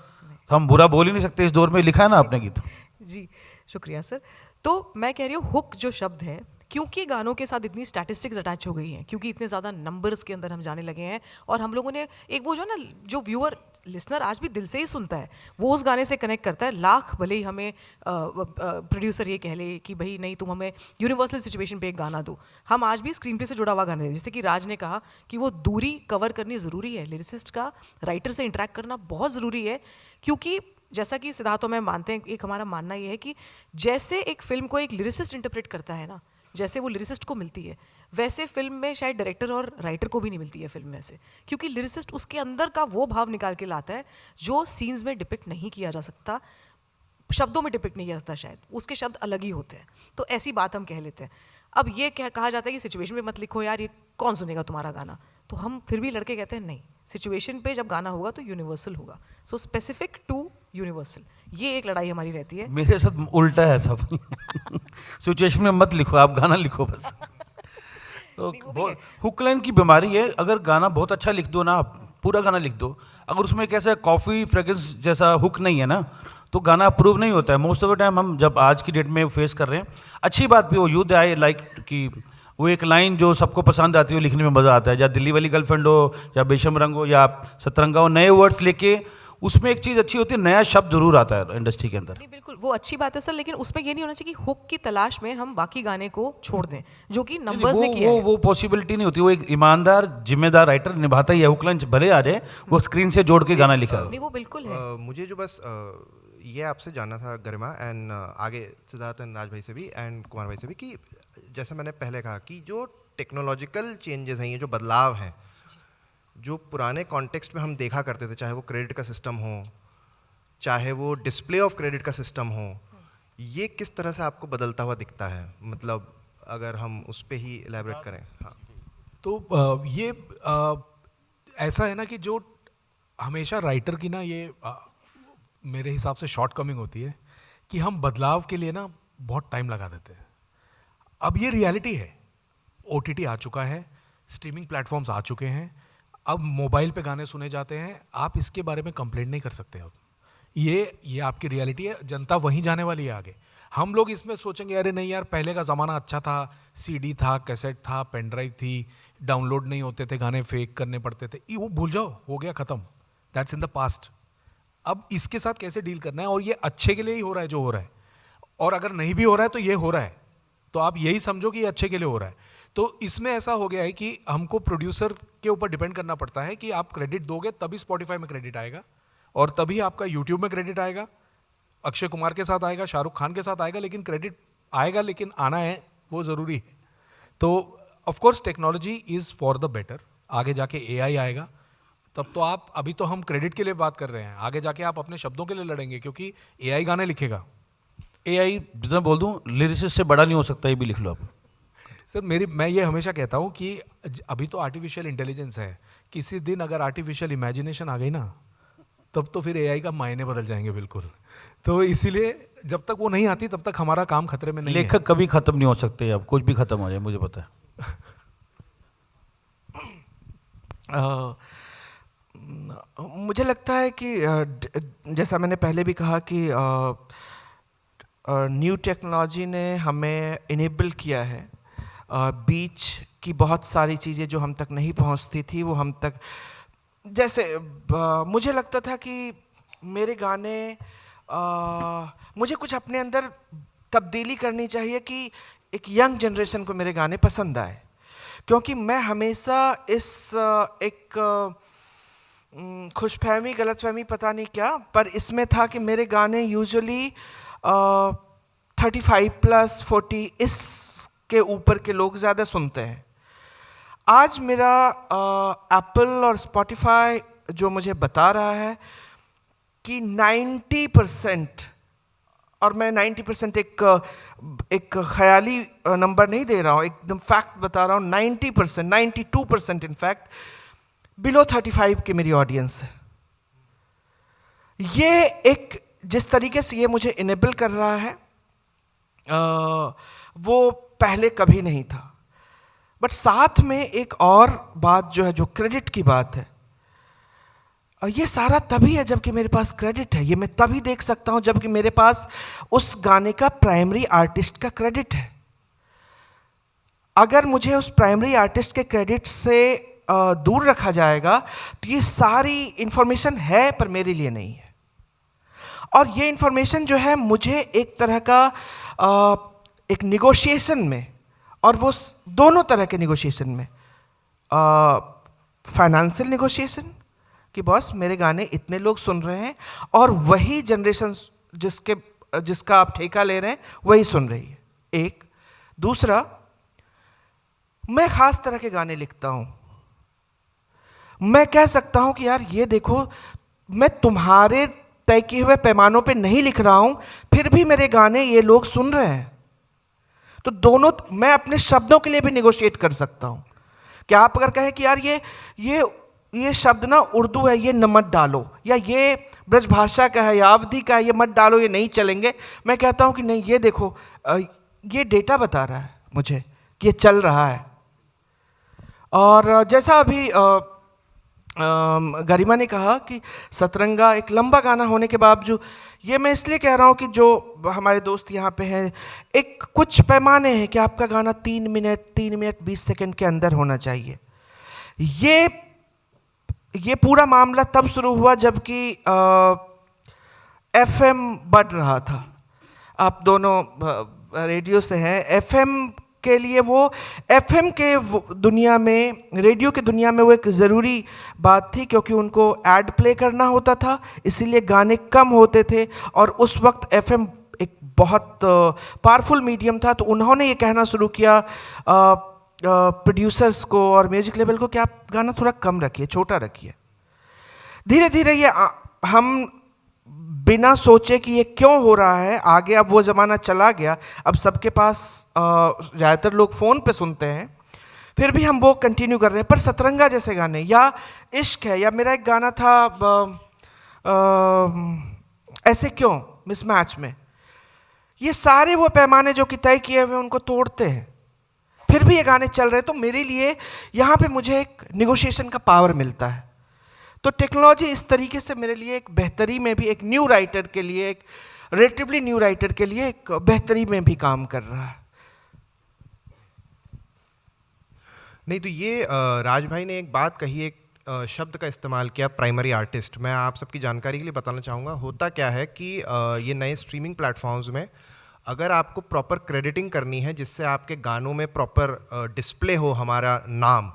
C: तो हम बुरा बोल ही नहीं सकते, इस दौर में लिखा है ना आपने गीत।
D: जी शुक्रिया सर। तो मैं कह रही हूँ हुक जो शब्द है, क्योंकि गानों के साथ इतनी स्टैटिस्टिक्स अटैच हो गई हैं, क्योंकि इतने ज़्यादा नंबर्स के अंदर हम जाने लगे हैं, और हम लोगों ने एक वो जो ना, जो व्यूअर लिसनर आज भी दिल से ही सुनता है, वो उस गाने से कनेक्ट करता है। लाख भले ही हमें प्रोड्यूसर ये कह ले कि भाई नहीं तुम हमें यूनिवर्सल सिचुएशन पे एक गाना दो, हम आज भी स्क्रीन पे से जुड़ा हुआ गाना है। जैसे कि राज ने कहा कि वो दूरी कवर करनी ज़रूरी है, लिरिसिस्ट का राइटर से इंटरेक्ट करना बहुत ज़रूरी है, क्योंकि जैसा कि सिद्धार्थ में मानते हैं, एक हमारा मानना ये है कि जैसे एक फिल्म को एक लिरिसिस्ट इंटरप्रेट करता है ना, जैसे वो लिरिसिस्ट को मिलती है, वैसे फिल्म में शायद डायरेक्टर और राइटर को भी नहीं मिलती है फिल्म में से, क्योंकि लिरिसिस्ट उसके अंदर का वो भाव निकाल के लाता है जो सीन्स में डिपिक्ट नहीं किया जा सकता, शब्दों में डिपिक्ट नहीं किया जाता, शायद उसके शब्द अलग ही होते हैं। तो ऐसी बात हम कह लेते हैं। अब ये कहा जाता है कि सिचुएशन पे मत लिखो यार, ये कौन सुनेगा तुम्हारा गाना, तो हम फिर भी लड़के कहते हैं नहीं, सिचुएशन पे जब गाना होगा तो यूनिवर्सल होगा, सो स्पेसिफिक टू यूनिवर्सल। ये एक लड़ाई हमारी रहती है।
C: मेरे साथ उल्टा है सब। सिचुएशन में मत लिखो, आप गाना लिखो बस। तो हुक लाइन की बीमारी है, अगर गाना बहुत अच्छा लिख दो ना, आप पूरा गाना लिख दो, अगर उसमें कैसा कॉफ़ी फ्रेग्रेंस जैसा हुक नहीं है ना, तो गाना अप्रूव नहीं होता है। मोस्ट ऑफ द टाइम हम जब आज की डेट में फेस कर रहे हैं, अच्छी बात भी हो, यूथ आई लाइक कि वो एक लाइन जो सबको पसंद आती है, लिखने में मज़ा आता है, या दिल्ली वाली गर्लफ्रेंड हो, या बेशम रंग हो, या सतरंगा हो, नए वर्ड्स लेके उसमें एक चीज़ अच्छी होती है, नया शब्द जरूर आता है इंडस्ट्री के अंदर।
D: नहीं बिल्कुल वो अच्छी बात है सर, लेकिन उसमें ये नहीं होना चाहिए कि हुक की तलाश में हम बाकी गाने को छोड़ दें, जो कि नंबर्स ने किया है।
C: वो पॉसिबिलिटी नहीं होती। वो एक ईमानदार जिम्मेदार राइटर निभाता ही है, हुक लाइन भले आ जाए, वो स्क्रीन से जोड़ के गाना लिखा है।
D: नहीं वो बिल्कुल है।
B: मुझे जो बस ये आपसे जानना था गरिमा, एंड आगे सिद्धार्थ एंड राज भाई से भी एंड कुमार भाई से भी, कि जैसे मैंने पहले कहा कि जो टेक्नोलॉजिकल चेंजेस हैं, ये जो बदलाव हैं, जो पुराने कॉन्टेक्स्ट में हम देखा करते थे, चाहे वो क्रेडिट का सिस्टम हो, चाहे वो डिस्प्ले ऑफ क्रेडिट का सिस्टम हो, ये किस तरह से आपको बदलता हुआ दिखता है? मतलब अगर हम उस पर ही एलैबोरेट करें। हाँ,
E: तो ये ऐसा है ना कि जो हमेशा राइटर की ना ये मेरे हिसाब से शॉर्ट कमिंग होती है कि हम बदलाव के लिए ना बहुत टाइम लगा देते हैं। अब ये रियलिटी है, OTT आ चुका है, स्ट्रीमिंग प्लेटफॉर्म्स आ चुके हैं, अब मोबाइल पे गाने सुने जाते हैं, आप इसके बारे में कंप्लेंट नहीं कर सकते। अब ये आपकी रियलिटी है, जनता वहीं जाने वाली है आगे। हम लोग इसमें सोचेंगे अरे नहीं यार, पहले का ज़माना अच्छा था, CD था, कैसेट था, पेन ड्राइव थी, डाउनलोड नहीं होते थे, गाने फेक करने पड़ते थे, ये वो भूल जाओ, हो गया ख़त्म, दैट्स इन द पास्ट। अब इसके साथ कैसे डील करना है, और ये अच्छे के लिए ही हो रहा है जो हो रहा है, और अगर नहीं भी हो रहा है तो ये हो रहा है, तो आप यही समझो कि ये अच्छे के लिए हो रहा है। तो इसमें ऐसा हो गया है कि हमको प्रोड्यूसर के ऊपर डिपेंड करना पड़ता है कि आप क्रेडिट दोगे तभी स्पॉटिफाई में क्रेडिट आएगा, और तभी आपका यूट्यूब में क्रेडिट आएगा, अक्षय कुमार के साथ आएगा, शाहरुख खान के साथ आएगा, लेकिन क्रेडिट आएगा, लेकिन आना है वो ज़रूरी है। तो of course technology is for the better, आगे जाके AI आएगा, तब तो आप, अभी तो हम क्रेडिट के लिए बात कर रहे हैं, आगे जाके आप अपने शब्दों के लिए लड़ेंगे, क्योंकि AI गाने लिखेगा।
C: AI जितना बोल दूं, लिरिसिस्ट से बड़ा नहीं हो सकता, ये भी लिख लो आप।
E: सर मैं ये हमेशा कहता हूँ कि अभी तो आर्टिफिशियल इंटेलिजेंस है, किसी दिन अगर आर्टिफिशियल इमेजिनेशन आ गई ना, तब तो फिर AI का मायने बदल जाएंगे बिल्कुल। तो इसीलिए जब तक वो नहीं आती तब तक हमारा काम खतरे में नहीं है।
C: लेखक कभी खत्म नहीं हो सकते, अब कुछ भी खत्म हो जाए, मुझे पता है।
F: मुझे लगता है कि जैसा मैंने पहले भी कहा कि न्यू टेक्नोलॉजी ने हमें इनेबल किया है, बीच की बहुत सारी चीज़ें जो हम तक नहीं पहुंचती थी वो हम तक, जैसे मुझे लगता था कि मेरे गाने, मुझे कुछ अपने अंदर तब्दीली करनी चाहिए कि एक यंग जनरेशन को मेरे गाने पसंद आए, क्योंकि मैं हमेशा इस एक खुशफहमी गलतफहमी पता नहीं क्या, पर इसमें था कि मेरे गाने यूजुअली 35+, 40 इसके ऊपर के लोग ज़्यादा सुनते हैं। आज मेरा एप्पल और स्पॉटिफाई जो मुझे बता रहा है कि 90%, और मैं 90% एक ख्याली नंबर नहीं दे रहा हूँ, एकदम फैक्ट बता रहा हूँ, 90%, 92% इनफैक्ट बिलो 35 की मेरी ऑडियंस है। ये एक जिस तरीके से ये मुझे इनेबल कर रहा है वो पहले कभी नहीं था। बट साथ में एक और बात जो है, जो क्रेडिट की बात है, ये सारा तभी है जबकि मेरे पास क्रेडिट है। ये मैं तभी देख सकता हूं जबकि मेरे पास उस गाने का प्राइमरी आर्टिस्ट का क्रेडिट है। अगर मुझे उस प्राइमरी आर्टिस्ट के क्रेडिट से दूर रखा जाएगा तो ये सारी इंफॉर्मेशन है पर मेरे लिए नहीं है, और ये इंफॉर्मेशन जो है मुझे एक तरह का एक निगोशिएशन में, और वो दोनों तरह के निगोशिएशन में, फाइनेंशियल निगोशिएशन कि बॉस मेरे गाने इतने लोग सुन रहे हैं और वही जनरेशन जिसका आप ठेका ले रहे हैं वही सुन रही है, एक। दूसरा, मैं ख़ास तरह के गाने लिखता हूँ। मैं कह सकता हूँ कि यार ये देखो, मैं तुम्हारे तय किए हुए पैमानों पे नहीं लिख रहा हूँ, फिर भी मेरे गाने ये लोग सुन रहे हैं। तो दोनों, मैं अपने शब्दों के लिए भी निगोशिएट कर सकता हूँ कि आप अगर कहें कि यार ये शब्द ना उर्दू है, ये न मत डालो, या ये ब्रजभाषा का है या अवधी का है, ये मत डालो, ये नहीं चलेंगे। मैं कहता हूँ कि नहीं, ये देखो, ये डेटा बता रहा है मुझे कि ये चल रहा है। और जैसा अभी गरिमा ने कहा कि सतरंगा एक लंबा गाना होने के बावजूद, ये मैं इसलिए कह रहा हूँ कि जो हमारे दोस्त यहाँ पे हैं, एक कुछ पैमाने हैं कि आपका गाना 3 मिनट 20 सेकंड के अंदर होना चाहिए। ये पूरा मामला तब शुरू हुआ जबकि एफएम बढ़ रहा था। आप दोनों रेडियो से हैं। एफएम के लिए, वो एफएम के दुनिया में, रेडियो की दुनिया में वो एक ज़रूरी बात थी, क्योंकि उनको ऐड प्ले करना होता था, इसीलिए गाने कम होते थे। और उस वक्त एफएम एक बहुत पावरफुल मीडियम था। तो उन्होंने ये कहना शुरू किया प्रोड्यूसर्स को और म्यूजिक लेवल को कि आप गाना थोड़ा कम रखिए, छोटा रखिए। धीरे धीरे ये हम बिना सोचे कि ये क्यों हो रहा है, आगे अब वो ज़माना चला गया। अब सबके पास ज़्यादातर लोग फ़ोन पे सुनते हैं, फिर भी हम वो कंटिन्यू कर रहे हैं। पर सतरंगा जैसे गाने, या इश्क है, या मेरा एक गाना था ऐसे क्यों, मिसमैच में, ये सारे वो पैमाने जो कि तय किए हुए उनको तोड़ते हैं, फिर भी ये गाने चल रहे हैं। तो मेरे लिए यहाँ पे मुझे एक निगोशिएशन का पावर मिलता है। तो टेक्नोलॉजी इस तरीके से मेरे लिए एक बेहतरी में भी, एक न्यू राइटर के लिए, एक रिलेटिवली न्यू राइटर के लिए एक बेहतरी में भी काम कर रहा है।
B: नहीं, तो ये राज भाई ने एक बात कही, एक शब्द का इस्तेमाल किया, प्राइमरी आर्टिस्ट। मैं आप सबकी जानकारी के लिए बताना चाहूँगा, होता क्या है कि ये नए स्ट्रीमिंग प्लेटफॉर्म्स में अगर आपको प्रॉपर क्रेडिटिंग करनी है, जिससे आपके गानों में प्रॉपर डिस्प्ले हो हमारा नाम,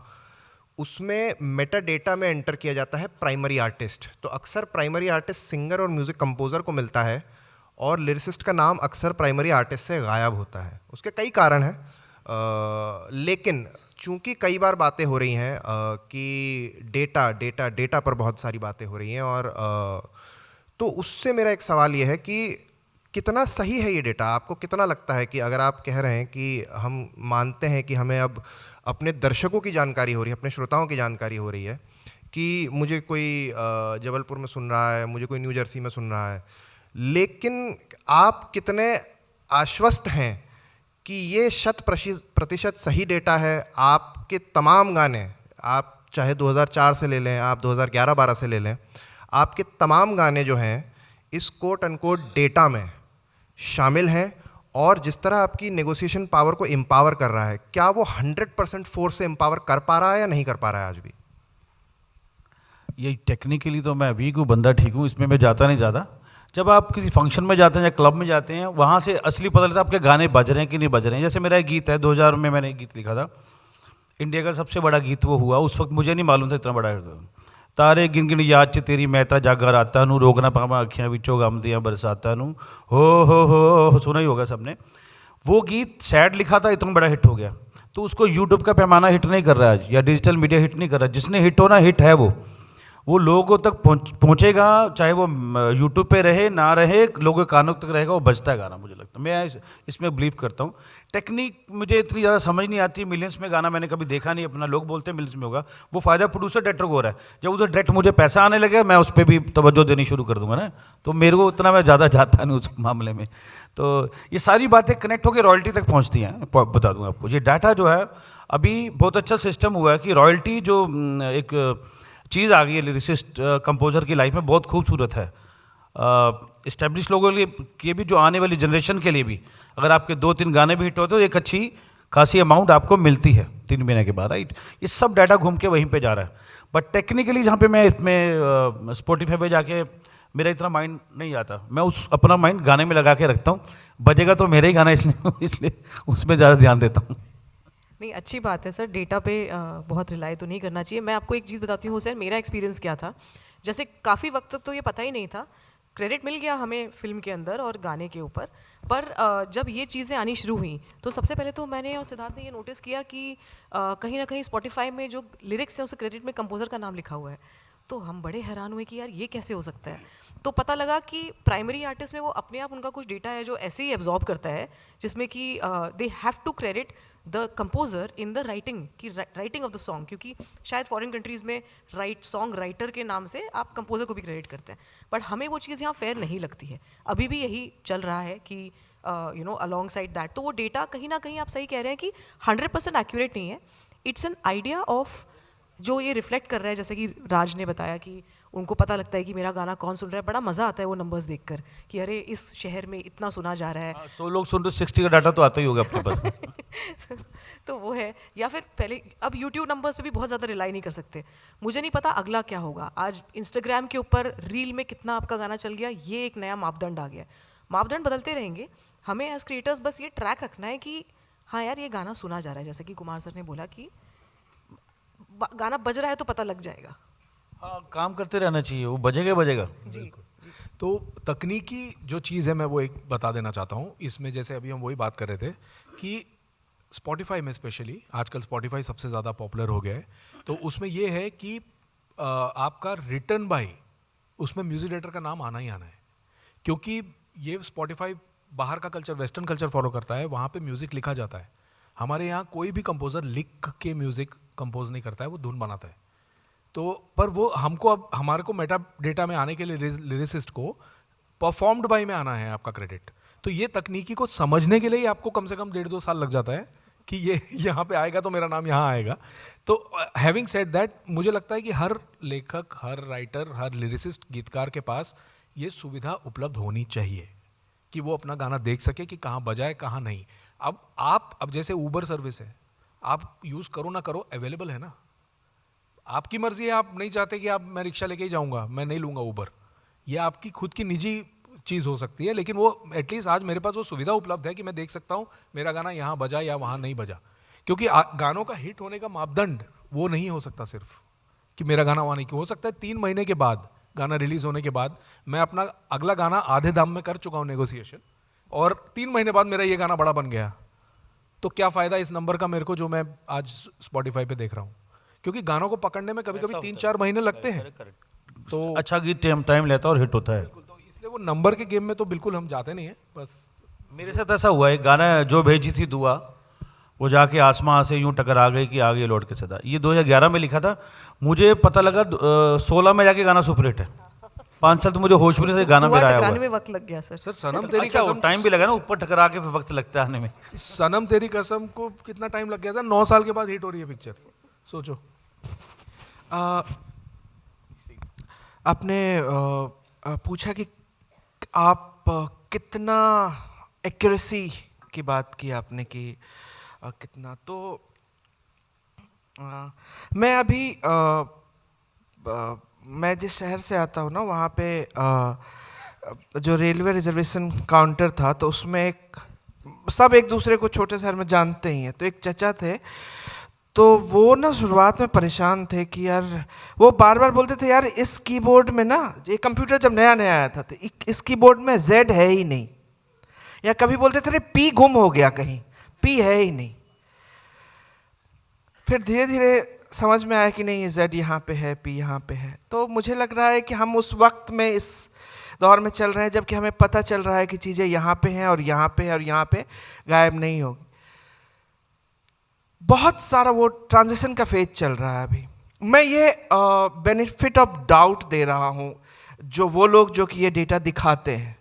B: उसमें मेटा डेटा में एंटर किया जाता है प्राइमरी आर्टिस्ट। तो अक्सर प्राइमरी आर्टिस्ट सिंगर और म्यूज़िक कंपोज़र को मिलता है, और लिरिसिस्ट का नाम अक्सर प्राइमरी आर्टिस्ट से गायब होता है। उसके कई कारण हैं, लेकिन चूंकि कई बार बातें हो रही हैं कि डेटा पर बहुत सारी बातें हो रही हैं, और तो उससे मेरा एक सवाल ये है कि कितना सही है ये डेटा? आपको कितना लगता है कि अगर आप कह रहे हैं कि हम मानते हैं कि हमें अब अपने दर्शकों की जानकारी हो रही है, अपने श्रोताओं की जानकारी हो रही है कि मुझे कोई जबलपुर में सुन रहा है, मुझे कोई न्यू जर्सी में सुन रहा है, लेकिन आप कितने आश्वस्त हैं कि ये 100% सही डेटा है? आपके तमाम गाने, आप चाहे 2004 से ले लें, आप 2011-12 से ले लें, आपके तमाम गाने जो हैं इस कोट अनकोट डेटा में शामिल हैं, और जिस तरह आपकी नेगोशिएशन पावर को एम्पावर कर रहा है, क्या वो 100% फोर्स से एम्पावर कर पा रहा है या नहीं कर पा रहा है आज भी?
C: ये टेक्निकली तो मैं वीक हूँ, बंदा ठीक हूँ, इसमें मैं जाता नहीं ज़्यादा। जब आप किसी फंक्शन में जाते हैं या क्लब में जाते हैं, वहाँ से असली पता लगता है आपके गाने बज रहे हैं कि नहीं बज रहे हैं। जैसे मेरा एक गीत है, 2000 में मैंने एक गीत लिखा था, इंडिया का सबसे बड़ा गीत वो हुआ। उस वक्त मुझे नहीं मालूम था इतना बड़ा। तारे गिन गिन याद च तेरी मैं जागा राता नू, रोक ना पावा अखियां विचों गम दियां बरसाता नू, हो सुना ही होगा सबने। वो गीत सैड लिखा था, इतना बड़ा हिट हो गया। तो उसको यूट्यूब का पैमाना हिट नहीं कर रहा है, या डिजिटल मीडिया हिट नहीं कर रहा। जिसने हिट होना, हिट है वो लोगों तक पहुंचेगा, चाहे वो यूट्यूब पे रहे ना रहे, लोगों के कानों तक रहेगा, वो बजता है गाना। मुझे लगता है, मैं इसमें बिलीव करता हूँ। टेक्निक मुझे इतनी ज़्यादा समझ नहीं आती। मिलियंस में गाना मैंने कभी देखा नहीं अपना। लोग बोलते हैं मिलियंस में होगा, वो फ़ायदा प्रोड्यूसर डायरेक्टर को हो रहा है। जब उधर डायरेक्ट मुझे पैसा आने लगे, मैं उस पर भी तवज्जो देनी शुरू कर दूंगा ना, तो मेरे को उतना मैं ज़्यादा जाता नहीं उस मामले में। तो ये सारी बातें कनेक्ट होकर रॉयल्टी तक पहुँचती हैं। बता दूँ आपको, ये डाटा जो है, अभी बहुत अच्छा सिस्टम हुआ है कि रॉयल्टी जो एक चीज़ आ गई है लिरिसिस्ट कंपोज़र की लाइफ में, बहुत खूबसूरत है। इस्टेब्लिश लोगों के लिए भी, जो आने वाली जनरेशन के लिए भी, अगर आपके 2-3 गाने भी हिट होते तो एक अच्छी खासी अमाउंट आपको मिलती है 3 महीने के बाद, राइट। ये सब डाटा घूम के वहीं पे जा रहा है। बट टेक्निकली जहाँ पे मैं इसमें स्पॉटिफाई पे जाके मेरा इतना माइंड नहीं आता, मैं अपना माइंड गाने में लगा के रखता हूँ। बजेगा तो मेरा ही गाना, इसलिए उसमें ज़्यादा ध्यान देता हूँ।
D: नहीं, अच्छी बात है सर। डेटा पे बहुत रिलाई तो नहीं करना चाहिए। मैं आपको एक चीज़ बताती हूँ हुसैन, मेरा एक्सपीरियंस क्या था। जैसे काफ़ी वक्त तक तो ये पता ही नहीं था, क्रेडिट मिल गया हमें फिल्म के अंदर और गाने के ऊपर, पर जब ये चीज़ें आनी शुरू हुई तो सबसे पहले तो मैंने और सिद्धार्थ ने ये नोटिस किया कि कहीं ना कहीं स्पॉटिफाई में जो लिरिक्स है उस क्रेडिट में कंपोज़र का नाम लिखा हुआ है। तो हम बड़े हैरान हुए कि यार ये कैसे हो सकता है। तो पता लगा कि प्राइमरी आर्टिस्ट में वो अपने आप उनका कुछ डेटा है जो ऐसे ही एब्जॉर्ब करता है, जिसमें कि they have to credit the composer in the writing की राइटिंग ऑफ द सॉन्ग, क्योंकि शायद फॉरेन कंट्रीज़ में सॉन्ग राइटर के नाम से आप कंपोजर को भी क्रेडिट करते हैं, बट हमें वो चीज़ यहाँ फेयर नहीं लगती है। अभी भी यही चल रहा है कि you know along side that तो वो डेटा कहीं ना कहीं आप सही कह रहे हैं कि 100% एक्यूरेट नहीं है। इट्स एन आइडिया ऑफ जो ये रिफ्लेक्ट कर रहा है, जैसे कि राज ने बताया कि उनको पता लगता है कि मेरा गाना कौन सुन रहा है। बड़ा मज़ा आता है वो नंबर्स देखकर कि अरे इस शहर में इतना सुना जा रहा है।
C: 100 लोग सुन रहे 60 का डाटा तो आता ही होगा अपने पास।
D: तो वो है। या फिर पहले अब YouTube नंबर्स पे भी बहुत ज़्यादा रिलाई नहीं कर सकते। मुझे नहीं पता अगला क्या होगा। आज इंस्टाग्राम के ऊपर रील में कितना आपका गाना चल गया, ये एक नया मापदंड आ गया। मापदंड बदलते रहेंगे। हमें एज क्रिएटर्स बस ये ट्रैक रखना है कि हाँ यार ये गाना सुना जा रहा है। जैसे कि कुमार सर ने बोला कि गाना बज रहा है तो पता लग जाएगा।
C: हाँ, काम करते रहना चाहिए, वो बजेगा बजेगा।
D: जी
E: तो तकनीकी जो चीज़ है मैं वो एक बता देना चाहता हूँ इसमें। जैसे अभी हम वही बात कर रहे थे कि स्पॉटिफाई में स्पेशली आजकल स्पॉटिफाई सबसे ज़्यादा पॉपुलर हो गया है। तो उसमें ये है कि आपका रिटर्न बाय उसमें म्यूजिक डायरेक्टर का नाम आना ही आना है, क्योंकि ये स्पॉटिफाई बाहर का कल्चर, वेस्टर्न कल्चर फॉलो करता है। वहाँ पे म्यूज़िक लिखा जाता है। हमारे यहाँ कोई भी कंपोज़र लिख के म्यूज़िक कंपोज नहीं करता है, वो धुन बनाता है। तो पर वो हमको अब हमारे को मेटा डेटा में आने के लिए लिरिसिस्ट को परफॉर्म्ड बाय में आना है आपका क्रेडिट। तो ये तकनीकी को समझने के लिए ही आपको कम से कम 1.5-2 साल लग जाता है कि ये यहाँ पे आएगा तो मेरा नाम यहाँ आएगा। तो हैविंग सेड दैट मुझे लगता है कि हर लेखक, हर राइटर, हर लिरिसिस्ट, गीतकार के पास ये सुविधा उपलब्ध होनी चाहिए कि वो अपना गाना देख सके कि कहाँ बजाए कहाँ नहीं। अब जैसे ऊबर सर्विस है, आप यूज़ करो ना करो, अवेलेबल है ना। आपकी मर्जी है, आप नहीं चाहते कि आप मैं रिक्शा लेके ही जाऊंगा, मैं नहीं लूंगा ऊबर, ये आपकी खुद की निजी चीज़ हो सकती है। लेकिन वो एटलीस्ट आज मेरे पास वो सुविधा उपलब्ध है कि मैं देख सकता हूँ मेरा गाना यहाँ बजा या वहाँ नहीं बजा। क्योंकि गानों का हिट होने का मापदंड वो नहीं हो सकता सिर्फ कि मेरा गाना वहाँ नहीं, हो सकता है 3 महीने के बाद गाना रिलीज होने के बाद मैं अपना अगला गाना आधे दाम में कर चुका हूँ नेगोशिएशन, और 3 महीने बाद मेरा ये गाना बड़ा बन गया, तो क्या फ़ायदा इस नंबर का मेरे को जो मैं आज स्पॉटिफाई पे देख रहा हूँ। क्योंकि गानों को पकड़ने में कभी कभी 3-4 महीने लगते हैं। तो
C: अच्छा गीत टाइम लेता है और हिट होता है।
E: तो इसलिए वो नंबर के गेम में तो बिल्कुल हम जाते नहीं है। बस
C: मेरे साथ ऐसा हुआ है, गाना जो भेजी थी दुआ वो जाके आसमां से यूं टकरा गई कि आगे लौट के सदा, ये 2011 में लिखा था। मुझे पता लगा 16 में जाके गाना सुपरहिट है। 5 साल तो मुझे होश भी नहीं था, गाना मेरा आया हुआ
D: में वक्त लग गया सर।
E: सर सनम तेरी
C: अच्छा,
E: कसम,
C: टाइम भी लगा ना, ऊपर टकरा के फिर वक्त लगता है आने में।
E: सनम तेरी कसम को कितना टाइम लग गया था, 9 साल के बाद हिट हो रही है पिक्चर, सोचो।
F: आपने पूछा कि आप कितना एक्यूरेसी की बात की आपने कि कितना, तो मैं अभी मैं जिस शहर से आता हूँ ना, वहाँ पे जो रेलवे रिजर्वेशन काउंटर था, तो उसमें सब एक दूसरे को छोटे शहर में जानते ही हैं। तो एक चचा थे, तो वो ना शुरुआत में परेशान थे कि यार, वो बार बार बोलते थे यार इस कीबोर्ड में ना, ये कंप्यूटर जब नया नया आया था तो इस कीबोर्ड में Z है ही नहीं, या कभी बोलते थे P गुम हो गया कहीं, P है ही नहीं। फिर धीरे धीरे समझ में आया कि नहीं, Z यहाँ पे है, P यहाँ पे है। तो मुझे लग रहा है कि हम उस वक्त में, इस दौर में चल रहे हैं जबकि हमें पता चल रहा है कि चीज़ें यहाँ पे हैं और यहाँ पे और यहाँ पे गायब नहीं होगी। बहुत सारा वो ट्रांजिशन का फेज चल रहा है अभी। मैं ये बेनिफिट ऑफ डाउट दे रहा हूँ जो वो लोग जो कि ये डेटा दिखाते हैं।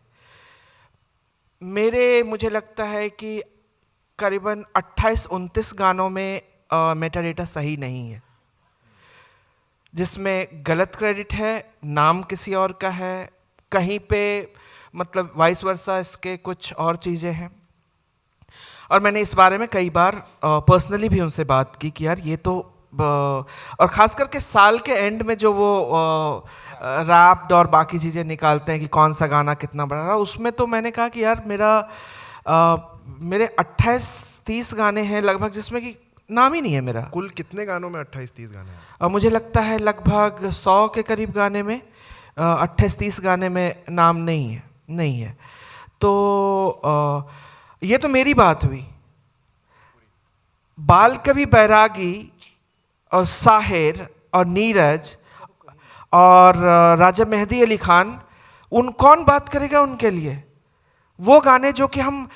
F: मुझे लगता है कि करीबन 28-29 गानों में मेटा डेटा सही नहीं है, जिसमें गलत क्रेडिट है, नाम किसी और का है, कहीं पे मतलब वाइस वर्सा इसके कुछ और चीज़ें हैं। और मैंने इस बारे में कई बार पर्सनली भी उनसे बात की कि यार ये तो, और ख़ास करके साल के एंड में जो वो रैप्ड और बाकी चीज़ें निकालते हैं कि कौन सा गाना कितना बड़ा रहा, उसमें तो मैंने कहा कि यार मेरे 28-30 गाने हैं लगभग जिसमें कि नाम ही नहीं है मेरा।
B: कुल कितने गानों में 28-30 गाने हैं?
F: मुझे लगता है लगभग 100 के करीब गाने में 28-30 गाने में नाम नहीं है। तो ये तो मेरी बात हुई। बाल कवि बैरागी और साहिर और नीरज और राजा मेहदी अली खान, कौन बात करेगा उनके लिए? वो गाने जो कि हम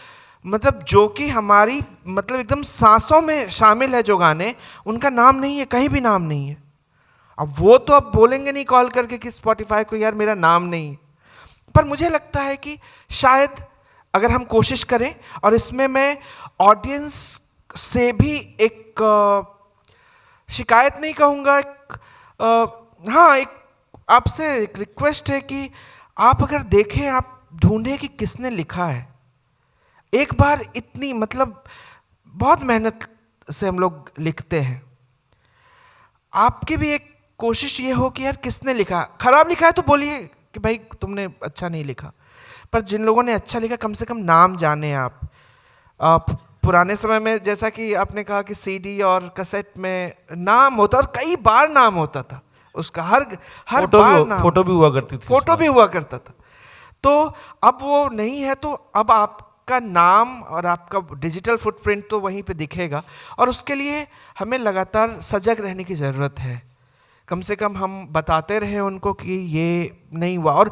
F: मतलब जो कि हमारी मतलब एकदम सांसों में शामिल है, जो गाने उनका नाम नहीं है, कहीं भी नाम नहीं है। अब वो तो अब बोलेंगे नहीं कॉल करके कि स्पॉटिफाई को यार मेरा नाम नहीं है। पर मुझे लगता है कि शायद अगर हम कोशिश करें, और इसमें मैं ऑडियंस से भी एक शिकायत नहीं कहूँगा, हाँ एक आपसे एक रिक्वेस्ट है कि आप अगर देखें, आप ढूंढें कि किसने लिखा है। एक बार इतनी मतलब बहुत मेहनत से हम लोग लिखते हैं, आपकी भी एक कोशिश ये हो कि यार किसने लिखा। खराब लिखा है तो बोलिए कि भाई तुमने अच्छा नहीं लिखा, पर जिन लोगों ने अच्छा लिखा कम से कम नाम जाने आप। पुराने समय में जैसा कि आपने कहा कि सीडी और कैसेट में नाम होता, और कई बार नाम होता था उसका, हर बार नाम,
C: फोटो भी हुआ करती थी,
F: फोटो भी हुआ करता था। तो अब वो नहीं है, तो अब आपका नाम और आपका डिजिटल फुटप्रिंट तो वहीं पे दिखेगा, और उसके लिए हमें लगातार सजग रहने की ज़रूरत है। कम से कम हम बताते रहे उनको कि ये नहीं हुआ। और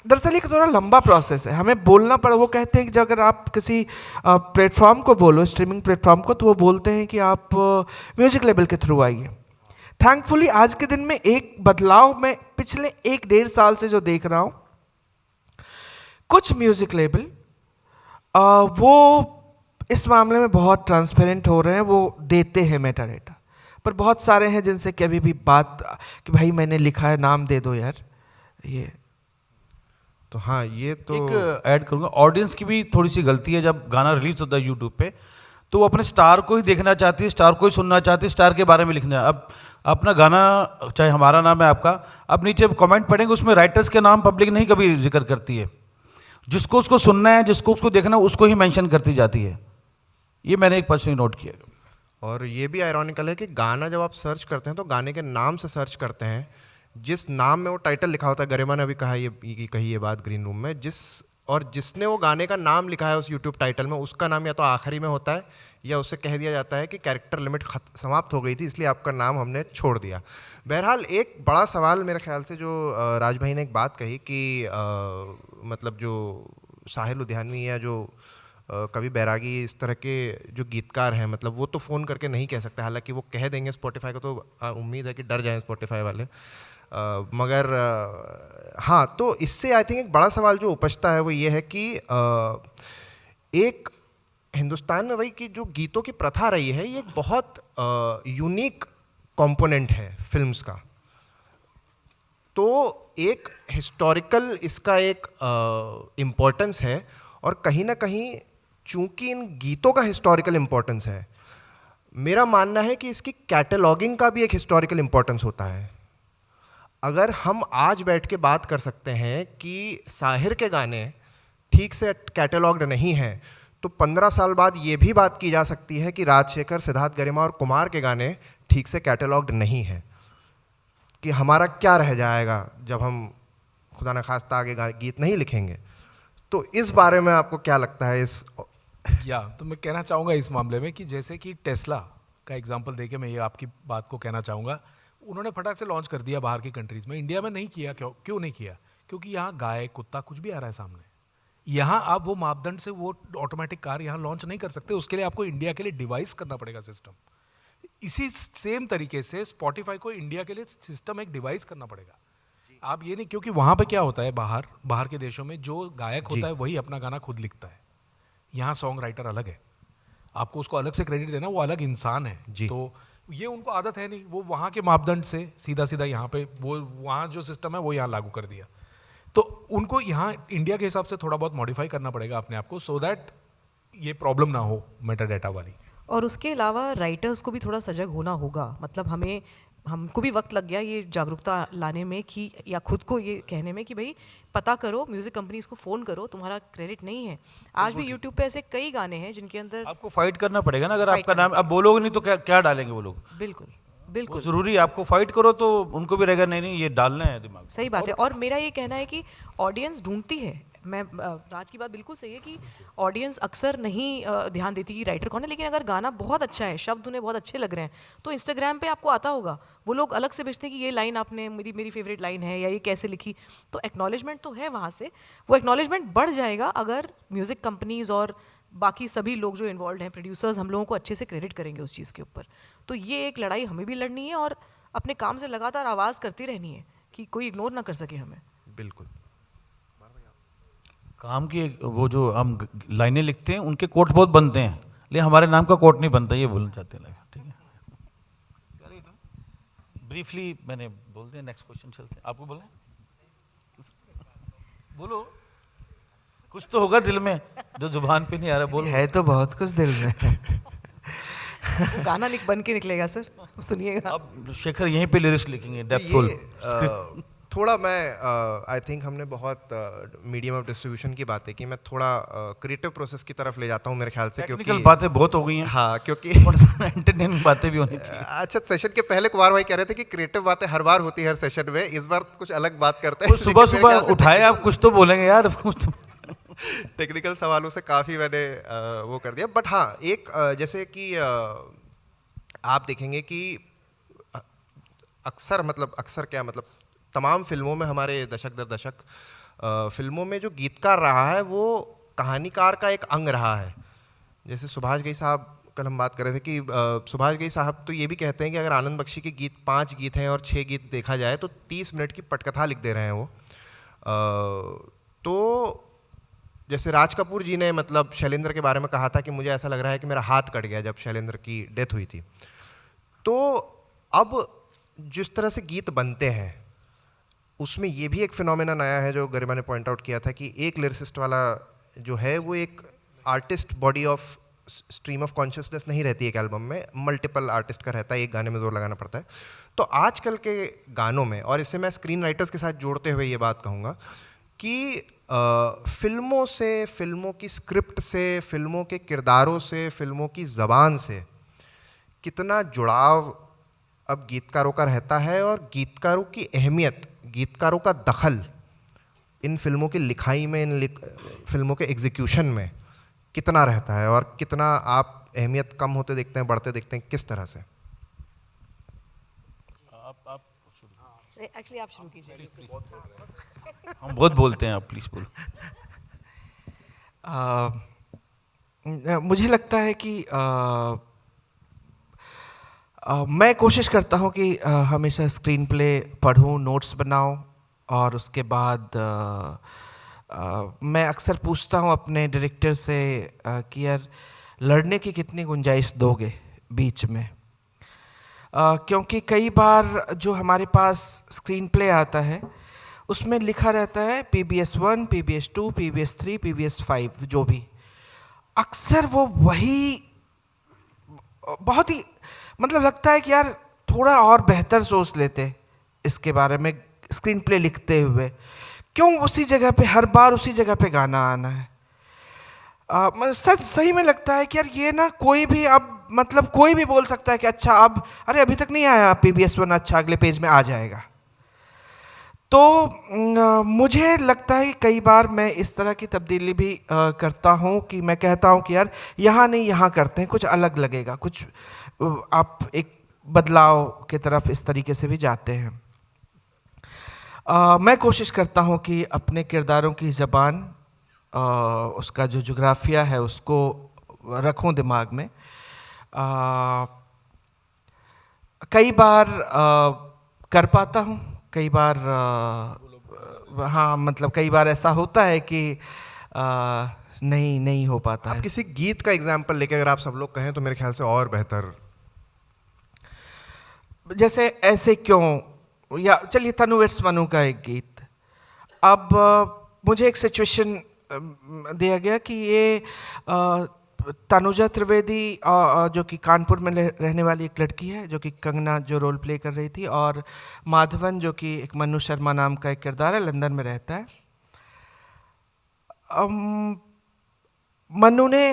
F: दरअसल एक थोड़ा लंबा प्रोसेस है, हमें बोलना पड़ा। वो कहते हैं कि अगर आप किसी प्लेटफॉर्म को बोलो, स्ट्रीमिंग प्लेटफॉर्म को, तो वो बोलते हैं कि आप म्यूजिक लेबल के थ्रू आइए। थैंकफुली आज के दिन में एक बदलाव मैं पिछले 1-1.5 साल से जो देख रहा हूँ, कुछ म्यूजिक लेबल वो इस मामले में बहुत ट्रांसपेरेंट हो रहे हैं, वो देते हैं मेटा डेटा। पर बहुत सारे हैं जिनसे कि अभी भी बात कि भाई मैंने लिखा है, नाम दे दो यार। ये
B: तो हाँ, ये तो
C: एक ऐड करूँगा, ऑडियंस की भी थोड़ी सी गलती है। जब गाना रिलीज होता है यूट्यूब पे, तो वो अपने स्टार को ही देखना चाहती है, स्टार को ही सुनना चाहती है, स्टार के बारे में लिखना है। अब अपना गाना, चाहे हमारा नाम है आपका, अब नीचे कमेंट पढ़ेंगे, उसमें राइटर्स के नाम पब्लिक नहीं कभी जिक्र करती है। जिसको उसको सुनना है, जिसको उसको देखना है, उसको ही मेंशन करती जाती है। ये मैंने एक पर्सनली नोट किया।
B: और ये भी आयरॉनिकल है कि गाना जब आप सर्च करते हैं तो गाने के नाम से सर्च करते हैं, जिस नाम में वो टाइटल लिखा होता है। गरिमा ने अभी कहा ये कही ये बात ग्रीन रूम में, जिसने वो गाने का नाम लिखा है उस यूट्यूब टाइटल में, उसका नाम या तो आखिरी में होता है या उससे कह दिया जाता है कि कैरेक्टर लिमिट समाप्त हो गई थी, इसलिए आपका नाम हमने छोड़ दिया। बहरहाल एक बड़ा सवाल मेरे ख्याल से जो राज भाई ने एक बात कही कि मतलब जो साहिर लुधियानवी या जो कवि बैरागी, इस तरह के जो गीतकार हैं, मतलब वो तो फ़ोन करके नहीं कह सकते, हालांकि वो कह देंगे स्पॉटिफाई को, तो उम्मीद है कि डर जाएं स्पॉटिफाई वाले। मगर हाँ, तो इससे आई थिंक एक बड़ा सवाल जो उपजता है वो ये है कि एक हिंदुस्तान में वही कि जो गीतों की प्रथा रही है, ये एक बहुत यूनिक कंपोनेंट है फिल्म्स का। तो एक हिस्टोरिकल इसका एक इम्पोर्टेंस है, और कहीं ना कहीं चूंकि इन गीतों का हिस्टोरिकल इम्पोर्टेंस है, मेरा मानना है कि इसकी कैटलॉगिंग का भी एक हिस्टोरिकल इम्पोर्टेंस होता है। अगर हम आज बैठ के बात कर सकते हैं कि साहिर के गाने ठीक से कैटलॉग्ड नहीं हैं, तो 15 साल बाद ये भी बात की जा सकती है कि राजशेखर, सिद्धार्थ, गरिमा और कुमार के गाने ठीक से कैटलॉग्ड नहीं हैं। कि हमारा क्या रह जाएगा जब हम खुदा न खास्ता आगे गीत नहीं लिखेंगे। तो इस बारे में आपको क्या लगता है?
E: तो मैं कहना चाहूँगा इस मामले में कि जैसे कि टेस्ला का एग्जांपल देके मैं ये आपकी बात को कहना चाहूँगा। उन्होंने फटाक से लॉन्च कर दिया बाहर की कंट्रीज़ में, इंडिया में नहीं किया। क्यों नहीं किया? क्योंकि यहाँ गाय, कुत्ता कुछ भी आ रहा है सामने। यहाँ आप वो मापदंड से वो ऑटोमेटिक कार यहाँ लॉन्च नहीं कर सकते। उसके लिए आपको इंडिया के लिए डिवाइस करना पड़ेगा सिस्टम। इसी सेम तरीके से स्पॉटिफाई को इंडिया के लिए सिस्टम एक डिवाइस करना पड़ेगा। आप ये नहीं, क्योंकि वहाँ पे क्या होता है, बाहर के देशों में जो गायक होता है वही अपना गाना खुद लिखता है। यहाँ सॉन्ग राइटर अलग है, आपको उसको अलग से क्रेडिट देना, वो अलग इंसान है। तो ये उनको आदत है नहीं, वो वहाँ के मापदंड से सीधा यहाँ पे वो वहाँ जो सिस्टम है वो यहाँ लागू कर दिया। तो उनको यहाँ इंडिया के हिसाब से थोड़ा बहुत मॉडिफाई करना पड़ेगा अपने आप को, सो दैट ये प्रॉब्लम ना हो मेटा डेटा वाली।
D: और उसके अलावा राइटर्स को भी थोड़ा सजग होना होगा। मतलब हमको भी वक्त लग गया ये जागरूकता लाने में कि, या खुद को ये कहने में कि भाई पता करो, म्यूजिक कंपनीज को फ़ोन करो, तुम्हारा क्रेडिट नहीं है। आज भी यूट्यूब पे ऐसे कई गाने हैं जिनके अंदर
C: आपको फाइट करना पड़ेगा ना। अगर आपका नाम अब बोलोगे नहीं तो क्या डालेंगे वो लोग?
D: बिल्कुल बिल्कुल
C: जरूरी है, आपको फाइट करो तो उनको भी रहेगा नहीं ये डालना है दिमाग।
D: सही बात है। और मेरा ये कहना है कि ऑडियंस ढूंढती है, मैं राज की बात बिल्कुल सही है कि ऑडियंस अक्सर नहीं ध्यान देती कि राइटर कौन है, लेकिन अगर गाना बहुत अच्छा है, शब्द उन्हें बहुत अच्छे लग रहे हैं, तो इंस्टाग्राम पे आपको आता होगा, वो लोग अलग से भेजते हैं कि ये लाइन आपने मेरी फेवरेट लाइन है या ये कैसे लिखी। तो एक्नॉलेजमेंट तो है वहाँ से, वो एक्नॉलेजमेंट बढ़ जाएगा अगर म्यूज़िक कंपनीज और बाकी सभी लोग जो इन्वॉल्व हैं, प्रोड्यूसर्स, हम लोगों को अच्छे से क्रेडिट करेंगे उस चीज़ के ऊपर। तो ये एक लड़ाई हमें भी लड़नी है और अपने काम से लगातार आवाज़ करती रहनी है कि कोई इग्नोर ना कर सके हमें।
B: बिल्कुल।
C: काम की वो जो हम लाइनें लिखते हैं उनके कोट बहुत बनते हैं, लेकिन हमारे नाम का कोट नहीं बनता, ये बोलना चाहते हैं। ठीक है, ब्रीफली मैंने बोल दिया, नेक्स्ट क्वेश्चन चलते हैं। आपको बोलना है? बोलो, कुछ तो होगा दिल में जो जुबान पे नहीं आ रहा। बोलो।
F: है तो बहुत कुछ दिल में।
D: वो गाना बन के निकलेगा सर, सुनिएगा।
C: अब शेखर यहीं पे लिरिक्स लिखेंगे डेप्थफुल।
B: थोड़ा मैं आई थिंक हमने बहुत मीडियम ऑफ डिस्ट्रीब्यूशन की बातें की, मैं थोड़ा क्रिएटिव प्रोसेस की तरफ ले जाता हूँ मेरे ख्याल से, क्योंकि
C: टेक्निकल बातें बहुत हो गई हैं।
B: हाँ, क्योंकि
C: एंटरटेनिंग बातें भी होनी चाहिए।
B: अच्छा, सेशन के पहले कुमार भाई कह रहे थे कि क्रिएटिव बातें हर बार होती है हर सेशन में, इस बार कुछ अलग बात करते हैं।
C: सुबह सुबह उठाए आप, कुछ तो बोलेंगे यार।
B: टेक्निकल सवालों से काफ़ी मैंने वो कर दिया, बट हाँ, एक जैसे कि आप देखेंगे कि अक्सर क्या मतलब तमाम फिल्मों में, हमारे दशक दर दशक फिल्मों में जो गीतकार रहा है वो कहानीकार का एक अंग रहा है। जैसे सुभाष घई साहब, कल हम बात कर रहे थे कि सुभाष घई साहब तो ये भी कहते हैं कि अगर आनंद बख्शी के गीत 5 गीत हैं और 6 गीत देखा जाए तो 30 मिनट की पटकथा लिख दे रहे हैं वो। तो जैसे राज कपूर जी ने मतलब शैलेंद्र के बारे में कहा था कि मुझे ऐसा लग रहा है कि मेरा हाथ कट गया जब शैलेंद्र की डेथ हुई थी। तो अब जिस तरह से गीत बनते हैं उसमें ये भी एक फिनोमेनन आया है जो गरिमा ने पॉइंट आउट किया था कि एक लिरिसिस्ट वाला जो है वो एक artist body of stream of consciousness नहीं रहती है एक एल्बम में, मल्टीपल आर्टिस्ट का रहता है, एक गाने में जोर लगाना पड़ता है। तो आजकल के गानों में, और इससे मैं स्क्रीन राइटर्स के साथ जोड़ते हुए ये बात कहूँगा कि फिल्मों से, फिल्मों की स्क्रिप्ट से, फिल्मों के किरदारों से, फिल्मों की ज़बान से कितना जुड़ाव अब गीतकारों का रहता है, और गीतकारों की अहमियत, गीतकारों का दखल इन फिल्मों की लिखाई में, इन फिल्मों के एग्जीक्यूशन में कितना रहता है, और कितना आप अहमियत कम होते देखते हैं, बढ़ते देखते हैं, किस तरह से?
D: एक्चुअली आप शुरू कीजिए।
C: हम बहुत बोलते हैं, आप प्लीज बोलो।
F: मुझे लगता है कि मैं कोशिश करता हूँ कि हमेशा स्क्रीन प्ले पढूं, नोट्स बनाऊं, और उसके बाद मैं अक्सर पूछता हूँ अपने डायरेक्टर से कि यार लड़ने की कितनी गुंजाइश दोगे बीच में, क्योंकि कई बार जो हमारे पास स्क्रीन प्ले आता है उसमें लिखा रहता है PBS 1, PBS 2, PBS 3, PBS 5, जो भी, अक्सर वो वही बहुत ही मतलब लगता है कि यार थोड़ा और बेहतर सोच लेते इसके बारे में स्क्रीन प्ले लिखते हुए, क्यों उसी जगह पे हर बार उसी जगह पे गाना आना है। सही में लगता है कि यार ये ना कोई भी अब मतलब कोई भी बोल सकता है कि अच्छा अब अरे अभी तक नहीं आया PBS 1, अच्छा अगले पेज में आ जाएगा। तो मुझे लगता है कि कई बार मैं इस तरह की तब्दीली भी करता हूँ कि मैं कहता हूँ कि यार यहाँ नहीं यहाँ करते हैं, कुछ अलग लगेगा, कुछ आप एक बदलाव की तरफ इस तरीके से भी जाते हैं। मैं कोशिश करता हूँ कि अपने किरदारों की ज़बान, उसका जो जोग्राफिया है उसको रखूँ दिमाग में। कई बार कर पाता हूँ, कई बार हाँ मतलब कई बार ऐसा होता है कि नहीं हो पाता है।
B: किसी गीत का एग्जाम्पल लेके अगर आप सब लोग कहें तो मेरे ख्याल से और बेहतर।
F: जैसे ऐसे क्यों, या चलिए तनु वेट्स मनु का एक गीत। अब मुझे एक सिचुएशन दिया गया कि ये तनुजा त्रिवेदी जो कि कानपुर में रहने वाली एक लड़की है, जो कि कंगना जो रोल प्ले कर रही थी, और माधवन जो कि एक मनु शर्मा नाम का एक किरदार है, लंदन में रहता है। मनु ने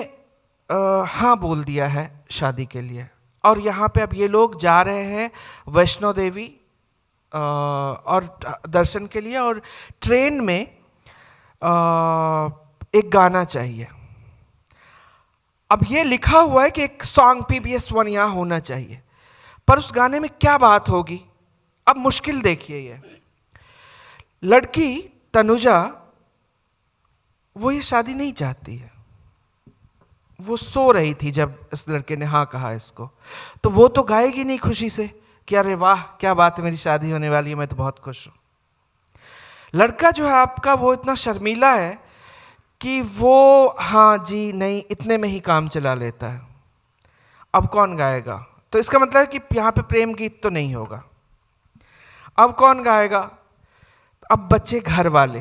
F: हाँ बोल दिया है शादी के लिए, और यहाँ पे अब ये लोग जा रहे हैं वैष्णो देवी और दर्शन के लिए, और ट्रेन में एक गाना चाहिए। अब ये लिखा हुआ है कि एक सॉन्ग PBS 1 यहाँ होना चाहिए, पर उस गाने में क्या बात होगी? अब मुश्किल देखिए, ये लड़की तनुजा वो ये शादी नहीं चाहती है, वो सो रही थी जब इस लड़के ने हाँ कहा इसको, तो वो तो गाएगी नहीं खुशी से कि अरे वाह क्या बात है, मेरी शादी होने वाली है, मैं तो बहुत खुश हूं। लड़का जो है आपका वो इतना शर्मीला है कि वो हाँ जी नहीं इतने में ही काम चला लेता है। अब कौन गाएगा? तो इसका मतलब है कि यहाँ पे प्रेम गीत तो नहीं होगा। अब कौन गाएगा? अब बच्चे घर वाले,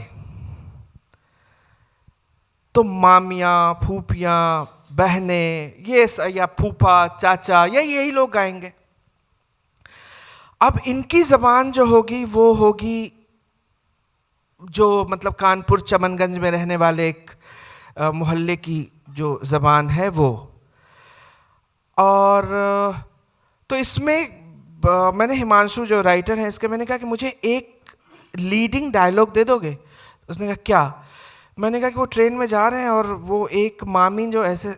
F: तो मामियाँ, फूफियाँ, बहनें, ये या फूफा, चाचा, यही लोग गाएंगे। अब इनकी ज़बान जो होगी वो होगी जो मतलब कानपुर चमनगंज में रहने वाले एक मोहल्ले की जो ज़बान है वो। और तो इसमें मैंने हिमांशु जो राइटर हैं इसके, मैंने कहा कि मुझे एक लीडिंग डायलॉग दे दोगे? उसने कहा क्या? मैंने कहा कि वो ट्रेन में जा रहे हैं और वो एक मामी जो ऐसे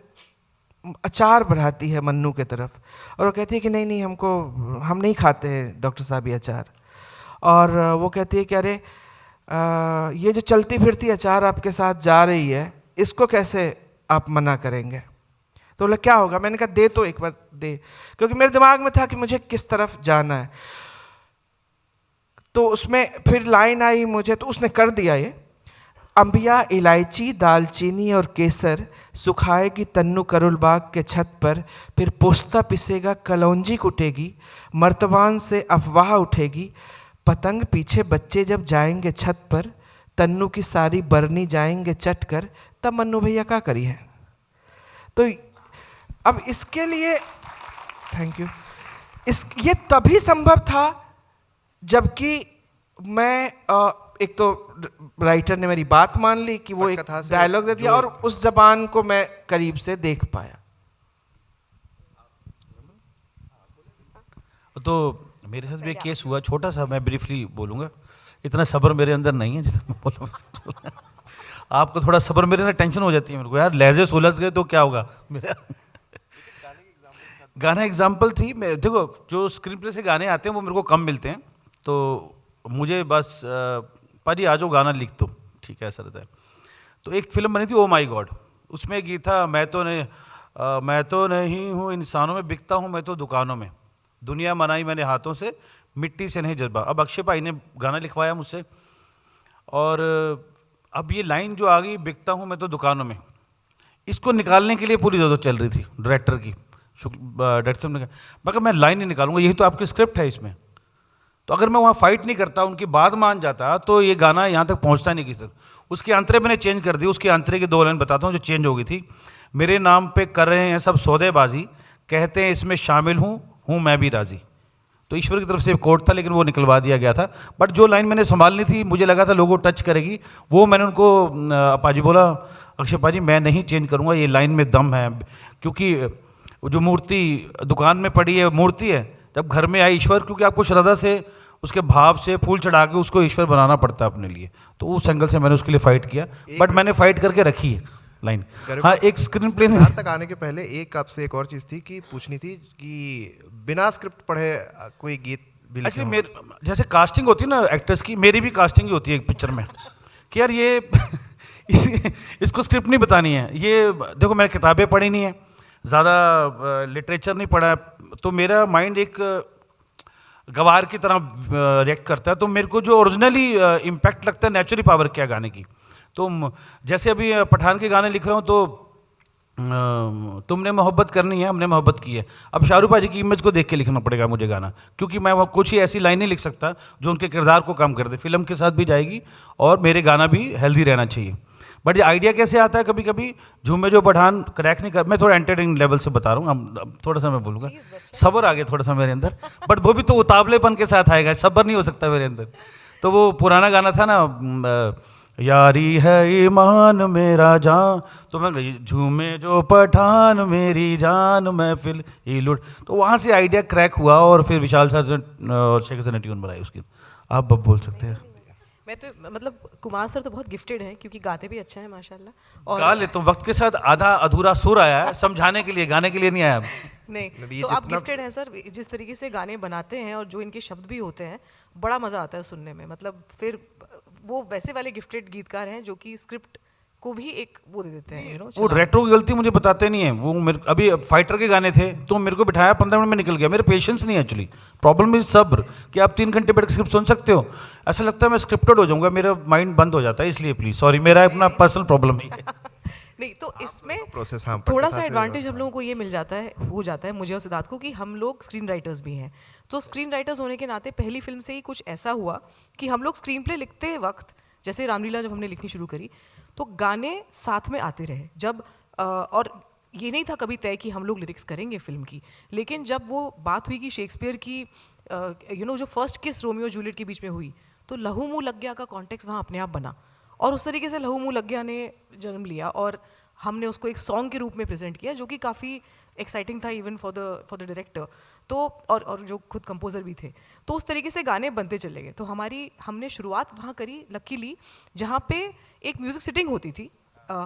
F: अचार बढ़ाती है मन्नू के तरफ, और वो कहती है कि नहीं नहीं हम नहीं खाते हैं डॉक्टर साहब ये अचार। और वो कहती है कि अरे ये जो चलती फिरती अचार आपके साथ जा रही है इसको कैसे आप मना करेंगे? तो बोला क्या होगा? मैंने कहा दे तो एक बार दे, क्योंकि मेरे दिमाग में था कि मुझे किस तरफ जाना है। तो उसमें फिर लाइन आई मुझे, तो उसने कर दिया ये, अंबिया इलायची दालचीनी और केसर सुखाएगी तन्नू करुलबाग के छत पर, फिर पोस्ता पिसेगा कलौंजी कुटेगी, मर्तबान से अफवाह उठेगी, पतंग पीछे बच्चे जब जाएंगे छत पर, तन्नू की सारी बरनी जाएंगे चट कर, तब मन्नू भैया क्या करी है? तो अब इसके लिए थैंक यू, ये तभी संभव था जबकि मैं एक तो राइटर ने मेरी बात मान ली कि वो एक डायलॉग दे दिया और उस जबान को मैं करीब से देख पाया।
C: तो मेरे साथ भी एक केस हुआ छोटा सा, मैं ब्रीफली बोलूँगा, इतना सब्र मेरे अंदर नहीं है जितना मैं बोलूँ। आपको थोड़ा सब्र, मेरे अंदर टेंशन हो जाती है मेरे को, यार लहजे सुलझ गए तो क्या होगा मेरा। गाना एग्जाम्पल थी, मैं देखो जो स्क्रीन प्ले से गाने आते हैं वो मेरे को कम मिलते हैं, तो मुझे बस पाजी आ जाओ गाना लिख दो, ठीक है ऐसा रहता है। तो एक फिल्म बनी थी ओ माई गॉड, उसमें एक गीत था, मैं तो नहीं हूँ इंसानों में, बिकता हूँ मैं तो दुकानों में, दुनिया मनाई मैंने हाथों से, मिट्टी से नहीं जज्बा। अब अक्षय भाई ने गाना लिखवाया मुझसे, और अब ये लाइन जो आ गई, बिकता हूँ मैं तो दुकानों में, इसको निकालने के लिए पूरी जरूरत चल रही थी डायरेक्टर की। डायरेक्टर साहब ने कहा मगर मैं लाइन नहीं निकालूंगा, यही तो आपकी स्क्रिप्ट है इसमें, तो अगर मैं वहाँ फाइट नहीं करता, उनकी बात मान जाता, तो ये गाना यहाँ तक पहुँचता नहीं किसी तरह। उसके अंतरे मैंने चेंज कर दी, उसके अंतरे की 2 लाइन बताता हूँ जो चेंज हो गई थी। मेरे नाम पे कर रहे हैं सब सौदेबाजी, कहते हैं इसमें शामिल हूँ मैं भी राज़ी। तो ईश्वर की तरफ से कोट था लेकिन वो निकलवा दिया गया था, बट जो लाइन मैंने संभालनी थी, मुझे लगा था लोगों टच करेगी, वो मैंने उनको पाजी बोला, अक्षय पाजी मैं नहीं चेंज करूँगा, ये लाइन में दम है, क्योंकि जो मूर्ति दुकान में पड़ी है मूर्ति है, जब घर में आई ईश्वर, क्योंकि आपको श्रद्धा से उसके भाव से फूल चढ़ा के उसको ईश्वर बनाना पड़ता है अपने लिए, तो उस एंगल से मैंने उसके लिए फाइट किया, बट मैंने फाइट करके रखी है लाइन। हाँ, एक स्क्रीन प्ले में
B: तक आने के पहले एक आपसे एक और चीज़ थी कि पूछनी थी कि बिना स्क्रिप्ट पढ़े कोई गीत भी लिखे
C: एक्चुअली मेरे जैसे कास्टिंग होती है ना एक्टर्स की, मेरी भी कास्टिंग ही होती है एक पिक्चर में कि यार ये इसको स्क्रिप्ट नहीं बतानी है, ये देखो मैंने किताबें पढ़ी नहीं है, ज़्यादा लिटरेचर नहीं पढ़ा है, तो मेरा माइंड एक गवार की तरह रिएक्ट करता है, तो मेरे को जो ओरिजिनली इम्पैक्ट लगता है नेचुरली पावर क्या गाने की। तो जैसे अभी पठान के गाने लिख रहा हूँ, तो तुमने मोहब्बत करनी है हमने मोहब्बत की है, अब शाहरुख भाजी की इमेज को देख के लिखना पड़ेगा मुझे गाना, क्योंकि मैं कुछ ही ऐसी लाइन नहीं लिख सकता जो उनके किरदार को कम कर दे, फिल्म के साथ भी जाएगी और मेरे गाना भी हेल्दी रहना चाहिए। बट ये आइडिया कैसे आता है, कभी कभी झूमे जो पठान क्रैक नहीं कर, मैं थोड़ा एंटरटेनिंग लेवल से बता रहा हूँ, थोड़ा सा मैं बोलूँगा, सब्र आ गया थोड़ा सा मेरे अंदर, बट वो भी तो उतावलेपन के साथ आएगा, सब्र नहीं हो सकता मेरे अंदर। तो वो पुराना गाना था ना, यारी है ईमान मेरा जान, तो मैं झूमे जो पठान मेरी जान महफिल ही लुट, तो वहाँ से आइडिया क्रैक हुआ और फिर विशाल सर और शेखर सर ने ट्यून बनाई उसकी। आप अब बोल सकते हैं।
D: मैं तो मतलब कुमार सर तो बहुत गिफ्टेड हैं क्योंकि गाते भी अच्छा है माशाल्लाह। और
C: गा ले तो वक्त के साथ आधा अधूरा सुर आया है, समझाने के लिए, गाने के लिए नहीं आया।
D: नहीं
B: ये
D: तो आप
B: जितना-
D: गिफ्टेड हैं सर, जिस तरीके से गाने बनाते हैं और जो इनके शब्द भी होते हैं बड़ा मज़ा आता है सुनने में। मतलब फिर वो वैसे वाले गिफ्टेड गीतकार हैं जो कि स्क्रिप्ट को भी एक वो दे देते हैं,
C: वो रेट्रो की गलती मुझे बताते नहीं है। वो मेरे अभी फाइटर के गाने थे तो मेरे को बिठाया, 15 मिनट में निकल गया। मेरे पेशेंस नहीं है एक्चुअली, प्रॉब्लम इज सब्र, कि आप 3 घंटे बैठ के स्क्रिप्ट सुन सकते हो। ऐसा लगता है मैं स्क्रिप्टेड हो जाऊंगा, मेरा माइंड बंद हो जाता है। इसलिए प्लीज सॉरी, मेरा अपना पर्सनल प्रॉब्लम है।
D: नहीं तो इसमें
B: प्रोसेस हाँ
D: थोड़ा
B: पटकथा
D: सा
B: से-
D: एडवांटेज हम लोगों को ये मिल जाता है, हो जाता है मुझे और सिद्धार्थ को, कि हम लोग स्क्रीन राइटर्स भी हैं। तो स्क्रीन राइटर्स होने के नाते पहली फिल्म से ही कुछ ऐसा हुआ कि हम लोग स्क्रीन प्ले लिखते वक्त, जैसे रामलीला जब हमने लिखनी शुरू करी तो गाने साथ में आते रहे। जब और ये नहीं था कभी तय कि हम लोग लिरिक्स करेंगे फिल्म की, लेकिन जब वो बात हुई कि शेक्सपियर की जो फर्स्ट किस रोमियो जूलियट के बीच में हुई, तो लहू मुँह लग गया का कॉन्टेक्स्ट वहाँ अपने आप बना और उस तरीके से लहू मुँह लग गया ने जन्म लिया और हमने उसको एक सॉन्ग के रूप में प्रेजेंट किया जो कि काफ़ी एक्साइटिंग था इवन फॉर द डायरेक्टर। तो और जो खुद कंपोजर भी थे, तो उस तरीके से गाने बनते चले गए। तो हमने शुरुआत वहाँ करी लकीली जहाँ पे एक म्यूज़िक सिटिंग होती थी,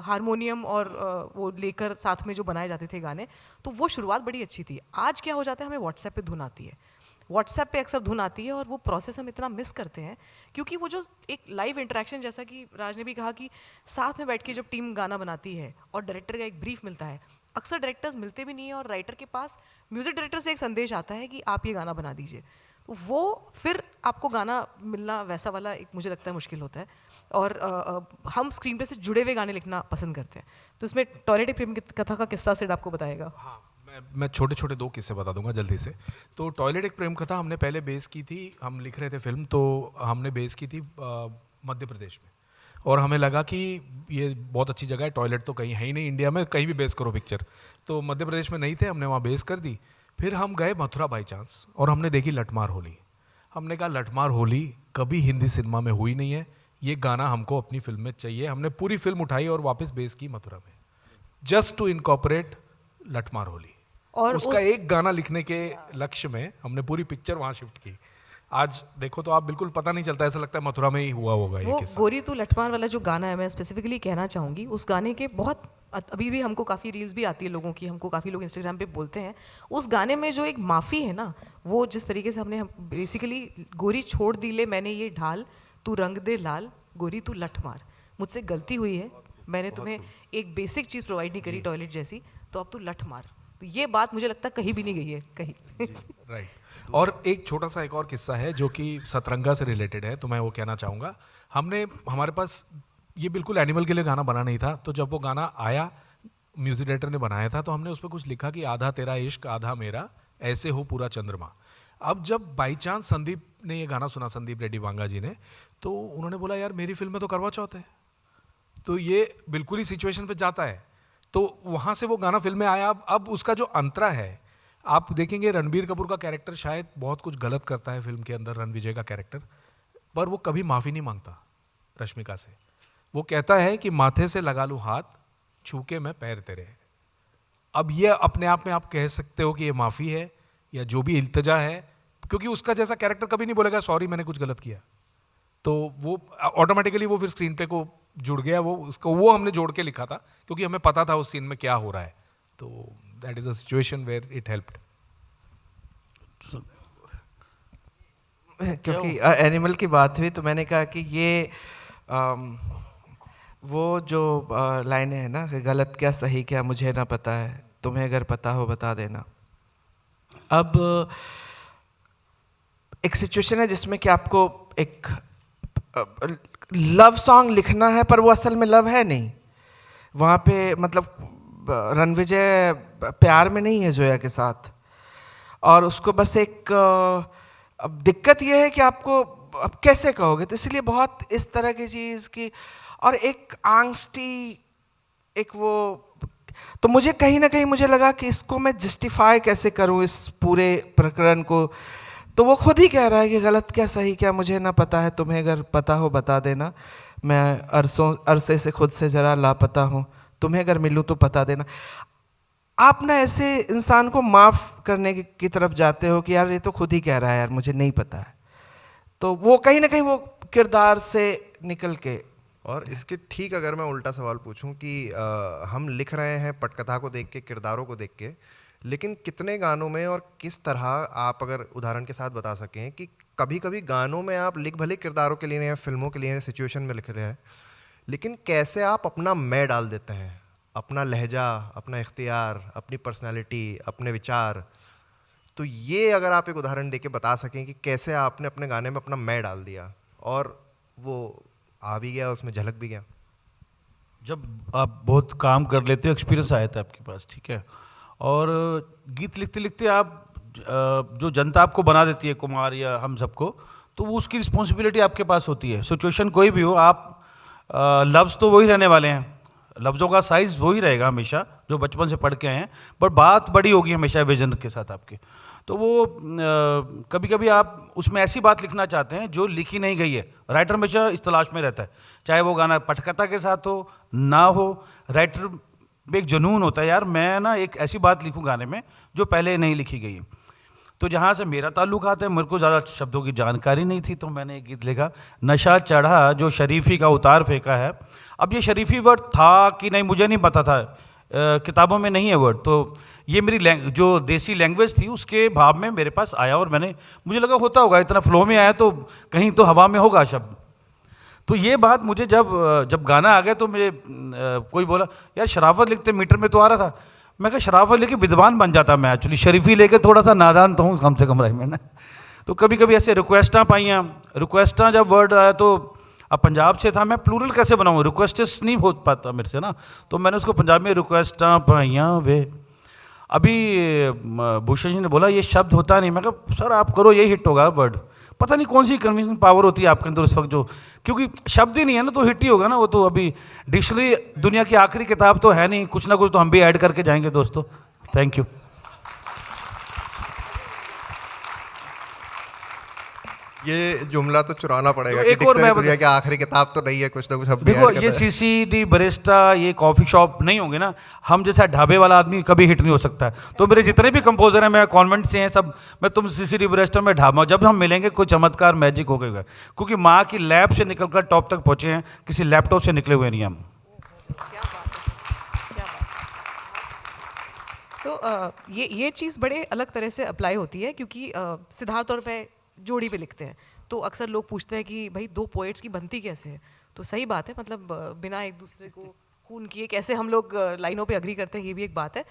D: हारमोनियम और वो लेकर साथ में जो बनाए जाते थे गाने, तो वो शुरुआत बड़ी अच्छी थी। आज क्या हो जाता है, हमें व्हाट्सएप पे धुन आती है, व्हाट्सएप पे अक्सर धुन आती है और वो प्रोसेस हम इतना मिस करते हैं क्योंकि वो जो एक लाइव इंटरेक्शन, जैसा कि राज ने भी कहा कि साथ में बैठ के जब टीम गाना बनाती है और डायरेक्टर का एक ब्रीफ मिलता है, अक्सर डायरेक्टर्स मिलते भी नहीं है और राइटर के पास म्यूज़िक डायरेक्टर से एक संदेश आता है कि आप ये गाना बना दीजिए, तो वो फिर आपको गाना मिलना वैसा वाला एक मुझे लगता है मुश्किल होता है। और हम स्क्रीन पे से जुड़े हुए गाने लिखना पसंद करते हैं। तो इसमें टॉयलेट प्रेम कथा का किस्सा सिड आपको बताएगा।
E: हाँ, मैं छोटे छोटे 2 किस्से बता दूंगा जल्दी से। तो टॉयलेट एक प्रेम कथा हमने पहले बेस की थी, हम लिख रहे थे फिल्म, तो हमने बेस की थी मध्य प्रदेश में, और हमें लगा कि ये बहुत अच्छी जगह है, टॉयलेट तो कहीं है ही नहीं इंडिया में, कहीं भी बेस करो पिक्चर। तो मध्य प्रदेश में नहीं थे, हमने वहाँ बेस कर दी। फिर हम गए मथुरा बाई चांस और हमने देखी लठमार होली। हमने कहा लठमार होली कभी हिंदी सिनेमा में हुई नहीं है, ये गाना हमको अपनी फिल्म में चाहिए। हमने पूरी फिल्म उठाई और वापस बेस की मथुरा में, just to incorporate Lathmar Holi.
D: और
E: उसका एक गाना लिखने के लक्ष्य में हमने पूरी पिक्चर वहाँ शिफ्ट की। आज देखो तो आप बिल्कुल पता नहीं चलता, ऐसा लगता है मथुरा में ही हुआ होगा ये
D: वो
E: किस्सा।
D: गोरी तू लठमार वाला जो गाना है, मैं स्पेसिफिकली कहना चाहूँगी, उस गाने के बहुत अभी भी हमको काफ़ी रील्स भी आती है लोगों की, हमको काफ़ी लोग इंस्टाग्राम पे बोलते हैं, उस गाने में जो एक माफ़ी है ना, वो जिस तरीके से हमने बेसिकली गोरी छोड़ दी ले मैंने ये ढाल, तू रंग दे लाल, गोरी तू लठ मार, मुझसे गलती हुई है, मैंने तुम्हें एक बेसिक चीज़ प्रोवाइड नहीं करी टॉयलेट जैसी, तो अब तू लठ मार। तो ये बात मुझे लगता है कहीं भी नहीं गई है कहीं।
E: राइट। और एक छोटा सा एक और किस्सा है जो कि सतरंगा से रिलेटेड है, तो मैं वो कहना चाहूँगा। हमारे पास ये बिल्कुल एनिमल के लिए गाना बना नहीं था, तो जब वो गाना आया, म्यूजिक डायरेक्टर ने बनाया था, तो हमने उस पर कुछ लिखा कि आधा तेरा इश्क आधा मेरा, ऐसे हो पूरा चंद्रमा। अब जब बाई चांस संदीप ने ये गाना सुना, संदीप रेड्डी वांगा जी ने, तो उन्होंने बोला यार मेरी फिल्म में तो करवा चौथ है, तो ये बिल्कुल ही सिचुएशन पे जाता है। तो वहाँ से वो गाना फिल्म में आया। अब उसका जो अंतरा है, आप देखेंगे रणबीर कपूर का कैरेक्टर शायद बहुत कुछ गलत करता है फिल्म के अंदर, रणविजय का कैरेक्टर, पर वो कभी माफ़ी नहीं मांगता रश्मिका से। वो कहता है कि माथे से लगा लूँ हाथ, छू के मैं पैर तेरे। अब ये अपने आप में आप कह सकते हो कि ये माफ़ी है या जो भी इल्तिजा है, क्योंकि उसका जैसा कैरेक्टर कभी नहीं बोलेगा सॉरी मैंने कुछ गलत किया, तो वो ऑटोमेटिकली वो फिर स्क्रीन पे को जुड़ गया। वो हमने जोड़ के लिखा था क्योंकि हमें पता था उस सीन में क्या हो रहा है। तो that is a situation where it helped.
F: क्योंकि एनिमल की बात हुई तो मैंने कहा कि ये वो जो लाइनें हैं ना, कि गलत क्या सही क्या मुझे ना पता है, तुम्हें अगर पता हो बता देना। अब एक सिचुएशन है जिसमें कि आपको एक लव सॉन्ग लिखना है, पर वो असल में लव है नहीं। वहाँ पे मतलब रणविजय प्यार में नहीं है जोया के साथ, और उसको बस एक अब दिक्कत ये है कि आपको अब कैसे कहोगे, तो इसलिए बहुत इस तरह की चीज़ की, और एक आंगस्टी एक वो, तो मुझे कहीं ना कहीं मुझे लगा कि इसको मैं जस्टिफाई कैसे करूं इस पूरे प्रकरण को। तो वो खुद ही कह रहा है कि गलत क्या सही क्या मुझे ना पता है, तुम्हें अगर पता हो बता देना, मैं अरसे से खुद से ज़रा लापता हूँ, तुम्हें अगर मिलूँ तो पता देना। आप ना ऐसे इंसान को माफ़ करने की तरफ जाते हो कि यार ये तो खुद ही कह रहा है यार मुझे नहीं पता है। तो वो कहीं ना कहीं वो किरदार से निकल के।
B: और इसके ठीक अगर मैं उल्टा सवाल पूछूं कि हम लिख रहे हैं पटकथा को देख के, किरदारों को देख के, लेकिन कितने गानों में और किस तरह आप अगर उदाहरण के साथ बता सकें कि कभी कभी गानों में आप लिख भले किरदारों के लिए या फिल्मों के लिए सिचुएशन में लिख रहे हैं, लेकिन कैसे आप अपना मैं डाल देते हैं, अपना लहजा, अपना इख्तियार, अपनी पर्सनालिटी, अपने विचार। तो ये अगर आप एक उदाहरण देके बता सकें कि कैसे आपने अपने गाने में अपना मैं डाल दिया और वो आ भी गया, उसमें झलक भी गया।
C: जब आप बहुत काम कर लेते हो, एक्सपीरियंस आया था आपके पास, ठीक है, और गीत लिखते लिखते आप जो जनता आपको बना देती है, कुमार या हम सबको, तो वो उसकी रिस्पॉन्सिबिलिटी आपके पास होती है। सिचुएशन कोई भी हो, आप लफ्ज़ तो वही रहने वाले हैं, लफ्ज़ों का साइज़ वही रहेगा हमेशा जो बचपन से पढ़ के आए हैं, पर बात बड़ी होगी हमेशा विजन के साथ आपके। तो वो कभी कभी आप उसमें ऐसी बात लिखना चाहते हैं जो लिखी नहीं गई है। राइटर हमेशा इस तलाश में रहता है, चाहे वो गाना पटकथा के साथ हो ना हो। राइटर में एक जुनून होता है, यार मैं ना एक ऐसी बात लिखूं गाने में जो पहले नहीं लिखी गई है। तो जहाँ से मेरा ताल्लुकात है, मेरे को ज़्यादा शब्दों की जानकारी नहीं थी, तो मैंने एक गीत लिखा, नशा चढ़ा जो शरीफी का उतार फेंका है। अब ये शरीफी वर्ड था कि नहीं मुझे नहीं पता था, किताबों में नहीं है वर्ड, तो ये मेरी जो देसी लैंग्वेज थी उसके भाव में मेरे पास आया और मुझे लगा होता होगा, इतना फ्लो में आया तो कहीं तो हवा में होगा शब्द। तो ये बात मुझे जब गाना आ गया तो मुझे कोई बोला यार शराफत लिखते मीटर में तो आ रहा था। मैं कहा शराफत लेके विद्वान बन जाता मैं, एक्चुअली शरीफी लेके थोड़ा सा नादान तो हूँ कम से कम राय में ना। तो कभी कभी ऐसे रिक्वेस्टां पाइयाँ, रिक्वेस्टां जब वर्ड आया तो अब पंजाब से था, मैं प्लूरल कैसे बनाऊँ, रिक्वेस्ट्स नहीं हो पाता मेरे से ना, तो मैंने उसको पंजाबी में रिक्वेस्टां पाइयाँ वे। अभी भूषण जी ने बोला ये शब्द होता नहीं, मैं कहा सर आप करो यही हिट होगा वर्ड। पता नहीं कौन सी कन्विंसिंग पावर होती है आपके अंदर उस वक्त जो, क्योंकि शब्द ही नहीं है ना तो हिट ही होगा ना वो। तो अभी डिक्शनरी दुनिया की आखिरी किताब तो है नहीं, कुछ ना कुछ तो हम भी ऐड करके जाएंगे दोस्तों। Thank you.
B: ये जुमला तो चुराना पड़ेगा कि
C: एक और
B: डिक्शनरी दुनिया की आखिरी किताब तो नहीं है, कुछ ना कुछ हम भी
C: देखो
B: ऐड कर
C: ये
B: रहे हैं।
C: सीसीडी बरिस्टा ये कॉफ़ी शॉप नहीं होंगे ना, हम जैसा ढाबे वाला आदमी कभी हिट नहीं हो सकता है। तो मेरे जितने भी कंपोजर हैं, मैं कॉन्वेंट से हैं सब, मैं तुम सीसीडी बरिस्टा में ढाबा, जब हम मिलेंगे कोई चमत्कार मैजिक हो गया, क्योंकि माँ की लैब से निकलकर टॉप तक पहुँचे हैं, किसी लैपटॉप से निकले हुए नहीं हम।
D: तो ये चीज़ बड़े अलग तरह से अप्लाई होती है, क्योंकि सिद्धार्थ और मैं जोड़ी पे लिखते हैं, तो अक्सर लोग पूछते हैं कि भाई दो पोएट्स की बनती कैसे है। तो सही बात है, मतलब बिना एक दूसरे को खून किए कैसे हम लोग लाइनों पे अग्री करते हैं, ये भी एक बात है।